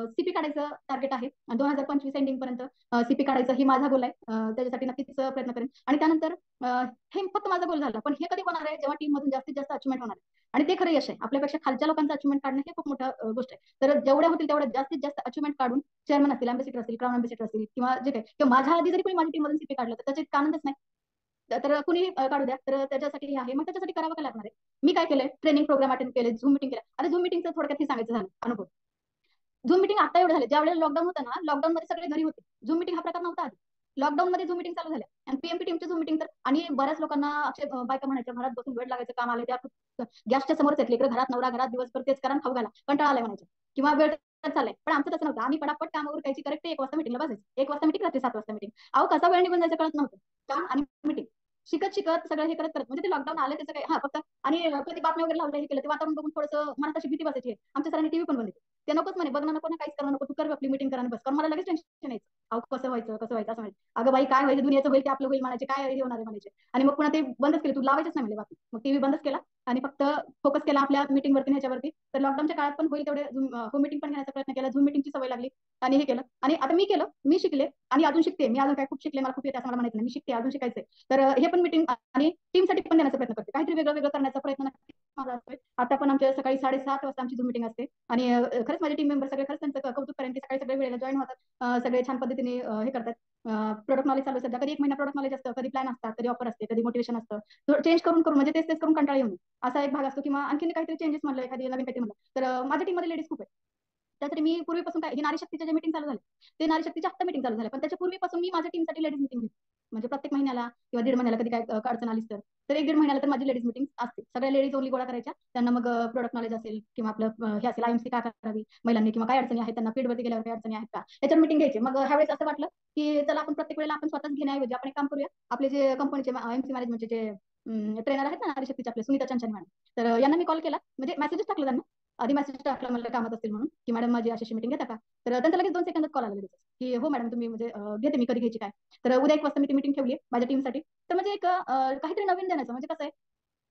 S1: सीपी काढायचं टार्गेट आहे. 2025 एंडिंग पर्यंत सीपी काढायचं ही माझा गोल आहे. त्याच्यासाठी नक्कीच प्रयत्न करेन. आणि त्यानंतर हे फक्त माझा गोल झाला, पण हे कधी होणार आहे जेव्हा टीम मधून जास्तीत जास्त अचिव्हमेंट होणार आहे. आणि ते खरं यश आहे. आपल्यापेक्षा खालच्या लोकांचं अचिव्हमेंट काढणं हे खूप मोठं गोष्ट आहे. तर जेवढ्या होतील तेवढ्या जास्तीत जास्त अचिव्हमेंट काढून चेअरमन असतील, अँबॅसिडर असतील, क्राऊन अँबॅसिडर असतील, किंवा जे काही, किंवा माझ्या आधी जरी कोणी माझ्या टीम मधून सीपी काढलं तर त्याचा इतका आनंदच नाही. तर कुणी काढू द्या. तर त्याच्यासाठी हे आहे. मग त्याच्यासाठी करावं काय लागणार आहे. मी काय केलंय, ट्रेनिंग प्रोग्राम अटेंड केले, झूम मिटिंग केल्या. आता झूम मिटिंगचं थोडक्यात हे सांगायचं झालं अनुभव. झूम मिटिंग आता एवढं झालं, ज्यावेळेला लॉकडाऊन होतं ना, लॉकडाऊन मध्ये सगळे घरी होते, झूम मिटिंग हा प्रकार नव्हता आधी. लॉकडाऊन मध्ये झूम मिटिंग चालू झाल्या, आणि पीएमपी टीमची झूम मिटिंग तर, आणि बऱ्याच लोकांना अक्षय बायका म्हणायच्या घरात बसून वेळ लागायचं काम आले, त्या गॅसच्या समोरच येतले इकडे, घरात नवरा, घरात दिवसभर तेच करा, खाऊ घाला, कंटाळा आलाय म्हणायचे, किंवा वेळ चाललाय. पण आमचं तसं नव्हतं, आम्ही पटापट कामावर कायची, करेक्ट 1 वाजता मिटिंगला बसायचं. 1 वाजता मिटिंग, रात्री 7 वाजता मिटिंग. अहो कसा वेळ निघून जायचं कळत नव्हतं, काम आणि मिटिंग शिकत शिकत सगळं हे करत करत, म्हणजे ते लॉकडाऊन आले त्याचं काही, हा फक्त. आणि कधी बातम्या वगैरे लावलं, हे केलं, ते वातावरण बघून थोडंसं मनात अशी भीती बसायची. आमच्या सरांनी टीव्ही पण बंद केली. ते नकोच म्हणे, बघ ना, नको ना, काहीच करू नको, तू कर आपली मीटिंग करा बस. कारण मला लगेच टेन्शन यायचं, अहो कसं व्हायचं, कसं व्हायचं, असं म्हणायचं. अगं बाई काय व्हायचं, दुनियाचं होईल ते आपलं होईल म्हणायचे, काय हे होणार आहे म्हणायचे. आणि मग पुन्हा ते बंदच केले, तू लावायचंच नाही म्हणजे बातमी. मग टीव्ही बंदच केला आणि फक्त फोकस केला आपल्या मीटिंगवरती, ह्याच्यावरती. तर लॉकडाऊनच्या काळात पण होईल तेवढे होम मीटिंग पण घेण्याचा प्रयत्न केला, झूम मीटिंगची सवय लागली, आणि हे केलं. आणि आता मी केलं, मी शिकले, आणि अजून शिकते. मी अजून काय खूप शिकले, मला खूप येते असं मला माहिती नाही, मी शिकते, अजून शिकायचंय. तर हे पण मीटिंग आणि टीमसाठी पण देण्याचा प्रयत्न करते, काहीतरी वेगळं वेगळं करण्याचा प्रयत्न नक्की माझा असतोय. आता पण आमच्या सकाळी 7:30 वाजता आमची झूम मीटिंग असते. आणि खरंच माझे टीम मेंबर सगळे खरंच त्यांचं कौतुक करेन की सकाळी सगळे वेळेला जॉईन होतात, सगळे छान पद्धतीने हे करतात. प्रोडक्ट नॉलेज चालू सध्या, कधी 1 महिना प्रोडक्ट नॉलेज असतं, कधी प्लॅन असतात, कधी ऑफर असते, कधी मोटिवेशन असतं. चेंज करून करून, म्हणजे तेच तेच करून कंटाळा येऊन असा एक भाग असतो. किंवा आणखी काहीतरी चेंजेस म्हणलं, एखादी नवीन काहीतरी म्हणलं, तर माझ्या टीम मध्ये लेडीज खूप आहे. त्यासाठी मी पूर्वीपासून काय, हे नारी शक्तीच्या जे मीटिंग चालू झाले, ते नारी शक्तीच्या आत्ता मीटिंग चालू झाले, पण त्याच्या पूर्वीपासून मी माझ्या टीमसाठी लेडीज मीटिंग घेते. म्हणजे प्रत्येक महिन्याला किंवा 1.5 महिन्याला कधी काय अडचण आलीच तर 1-1.5 महिन्याला तर माझी लेडीज मीटिंग असते. सगळ्या लेडीज ओनली गोळा करायच्या, त्यांना मग प्रोडक्ट नॉलेज असेल, किंवा आपलं हे असेल, आयएमसी काय करावी महिलांनी, किंवा काय अडचणी आहेत त्यांना, फील्डवरती गेल्यावर काय अडचणी आहेत का, याच्यावर मीटिंग घ्यायची. मग ह्यावेळेस असं वाटलं की चला आपण प्रत्येक वेळेला आपण स्वतःच घेण्याऐवजी आपण एक काम करूया. आपले जे कंपनीचे आयएमसी मॅनेजमेंटचे जे ट्रेनर आहेत ना, नारी शक्तीचे आपले, सुनीता चंचल मॅडम, तर यांना मी कॉल केला, म्हणजे मेसेजच टाकला त्यांना. आधी मेसेज टाकला, मला कामात असतील म्हणून, की मॅडम माझी अशी मीटिंग घेता का. तर त्यांचा लगेच 2 सेकंदात कॉल आला लगेच, की हो मॅडम तुम्ही, म्हणजे घेते मी, कधी घ्यायची काय. तर उद्या 1 वाजता मी ती मीटिंग ठेवली माझ्या टीमसाठी. तर म्हणजे एक काहीतरी नवीन देण्याचं, म्हणजे कसं आहे,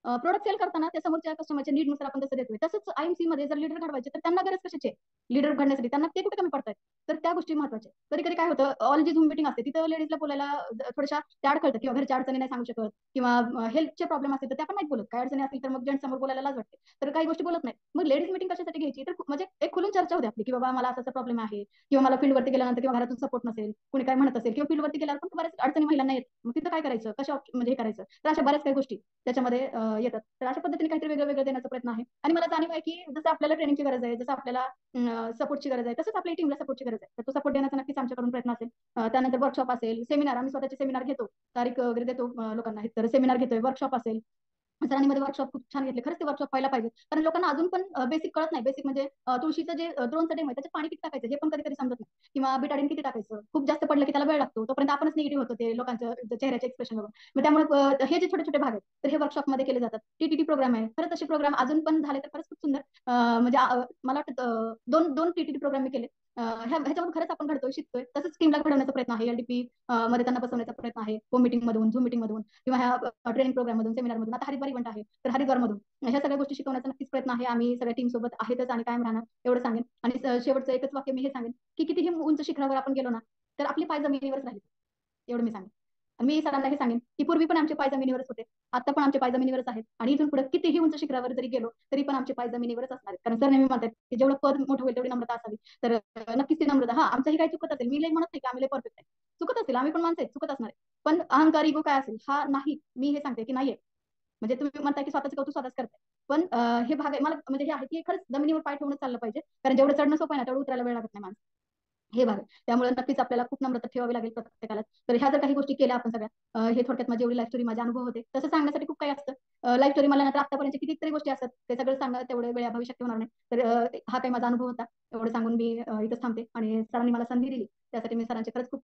S1: प्रोडक्ट सेल करताना त्या समोरच्या कस्टमरच्या नीडनुसार आपण तसं देतोय. तसंच आयएमसी मध्ये जर लीडर घडवायचे तर त्यांना गरज कशाची आहे, लीडर घडण्यासाठी त्यांना ते कुठे कमी पडतात. तर त्या गोष्टी महत्वाच्या. कधी कधी काय होतं, ऑल जी झूम मिटिंग असते तिथं लेडीजला बोलायला थोड्याशा त्या अडखळतं, किंवा घरच्या अडचणी नाही सांगू शकत, किंवा हेल्थचे प्रॉब्लेम असतील तर त्या पण नाही बोलत, काय अडचणी असतील तर मग जेंट्स समोर बोलायला लाज वाटते. तर काही गोष्टी बोलत नाही. मग लेडीज मिटिंग कशासाठी घ्यायची, तर म्हणजे एक खुलून चर्चा होते आपली, की बाबा मला असा प्रॉब्लेम आहे, किंवा मला फील्डवरती गेल्यानंतर किंवा घरातून सपोर्ट नसेल, कुणी काय म्हणत असेल, किंवा फील्डवरती गेल्यावर पण बऱ्याच अडचणी महिलांना येत, मग तिथं काय करायचं, कशा म्हणजे हे करायचं. तर अशा बऱ्याच काही गोष्टी त्याच्यामध्ये येतात. तर अशा पद्धतीने काहीतरी वेगळं वेगळं देण्याचा प्रयत्न आहे. आणि मला जाणीव आहे की जसं आपल्याला ट्रेनिंगची गरज आहे, जसं आपल्याला सपोर्टची गरज आहे, तसंच आपल्या टीमला सपोर्टची गरज आहे. तर तो सपोर्ट देण्याचा नक्कीच आमच्याकडून प्रयत्न असेल. त्यानंतर वर्कशॉप असेल, सेमिनार, आम्ही स्वतःचे सेमिनार घेतो, तारीख वगैरे देतो लोकांना. तर सेमिनार घेतोय, वर्कशॉप असेल. सरांनी मध्ये वर्कशॉप खूप छान घेतले, खरंच ते वर्कशॉप व्हायला पाहिजे. कारण लोकांना अजून पण बेसिक कळत नाही. बेसिक म्हणजे तुळशीचं जे द्रोणचं डेम आहे त्याच्यात पाणी किती टाकायचं हे पण कधी कधी समजत नाही, किंवा बिटाडीन किती टाकायचं. खूप जास्त पडलं की त्याला वेळ लागतो, तोपर्यंत आपणच निगेटिव्ह होतो ते लोकांच्या चेहऱ्याच्या एक्सप्रेशन बघून. मग त्यामुळे हे जे छोटे छोटे भाग आहेत तर हे वर्कशॉप मध्ये केले जातात. टीटीटी प्रोग्राम आहे, खरंच असे प्रोग्राम अजून पण झाले तर खरंच खूप सुंदर. म्हणजे मला वाटतं दोन दोन टीटीटी प्रोग्राम मी केले. ह्याच्यामधून खरंच आपण घडतोय, शिकतोय. तसंच टीमला घडवण्याचा प्रयत्न आहे, एलडीपी मध्ये त्यांना बसवण्याचा प्रयत्न आहे, होम मिटिंग मधून, झूम मिटिंग मधून, किंवा ह्या ट्रेनिंग प्रोग्राम मधून, सेमिनार मधून. आता हरिद्वार इव्हेंट आहे तर हरिद्वार मधून ह्या सगळ्या गोष्टी शिकवण्याचा नक्कीच प्रयत्न आहे. आम्ही सगळ्या टीम सोबत आहेतच आणि कायम राहणार, एवढं सांगेन. आणि शेवटचं एकच वाक्य मी हे सांगेन की कितीही उंच शिखरावर आपण गेलो ना तर आपली पाय जमिनीवरच राहील, एवढं मी सांगेन. मी सरांना हे सांगेन की पूर्वी पण आमचे पाय जमिनीवरच होते, आता पण आमचे पाय जमिनीवरच आहेत आणि इथून पुढे कितीही उंच शिखरावर जरी गेलो तरी पण आमचे पाय जमिनीवरच असणार आहेत. कारण सर नेहमी म्हणतात की जेवढं पद मोठं होईल तेवढी नम्रता असावी. तर नक्कीच ती नम्रता, हा आमचंही काही चुकत असेल, मी लई म्हणत नाही की आम्ही लई परफेक्ट आहे, चुकत असेल, आम्ही पण माणसं आहेत, चुकत असणार आहे. पण अहंकार इगो काय असेल हा नाही, मी हे सांगते की नाहीये. म्हणजे तुम्ही म्हणताय की स्वतःचं कौतुक स्वतःच करताय, पण हे भाग आहे मला म्हणजे हे आहे की खरंच जमिनीवर पाय ठेवूनच चाललं पाहिजे, कारण जेवढं चढणं सोपं आहे ना तेवढं उतरायला वेळ लागत नाही माणसं. हे भाग आहे. त्यामुळे नक्कीच आपल्याला खूप नम्रता ठेवावी लागेल प्रत्येकाला. तर ह्या जर काही गोष्टी केल्या आपण सगळ्या, हे थोडक्यात माझी एवढी लाईफ स्टोरी, माझे अनुभव होते. तसं सांगण्यासाठी खूप काही असतं लाईफ स्टोरी, मला नंतर आतापर्यंत कितीतरी गोष्टी असतात, ते सगळं सांगणं तेवढे वेळ भविष्यात होणार नाही. तर हा काही माझा अनुभव होता, एवढं सांगून मी इथंच थांबते आणि सरांनी मला संधी दिली त्यासाठी मी सरांचे खरंच खूप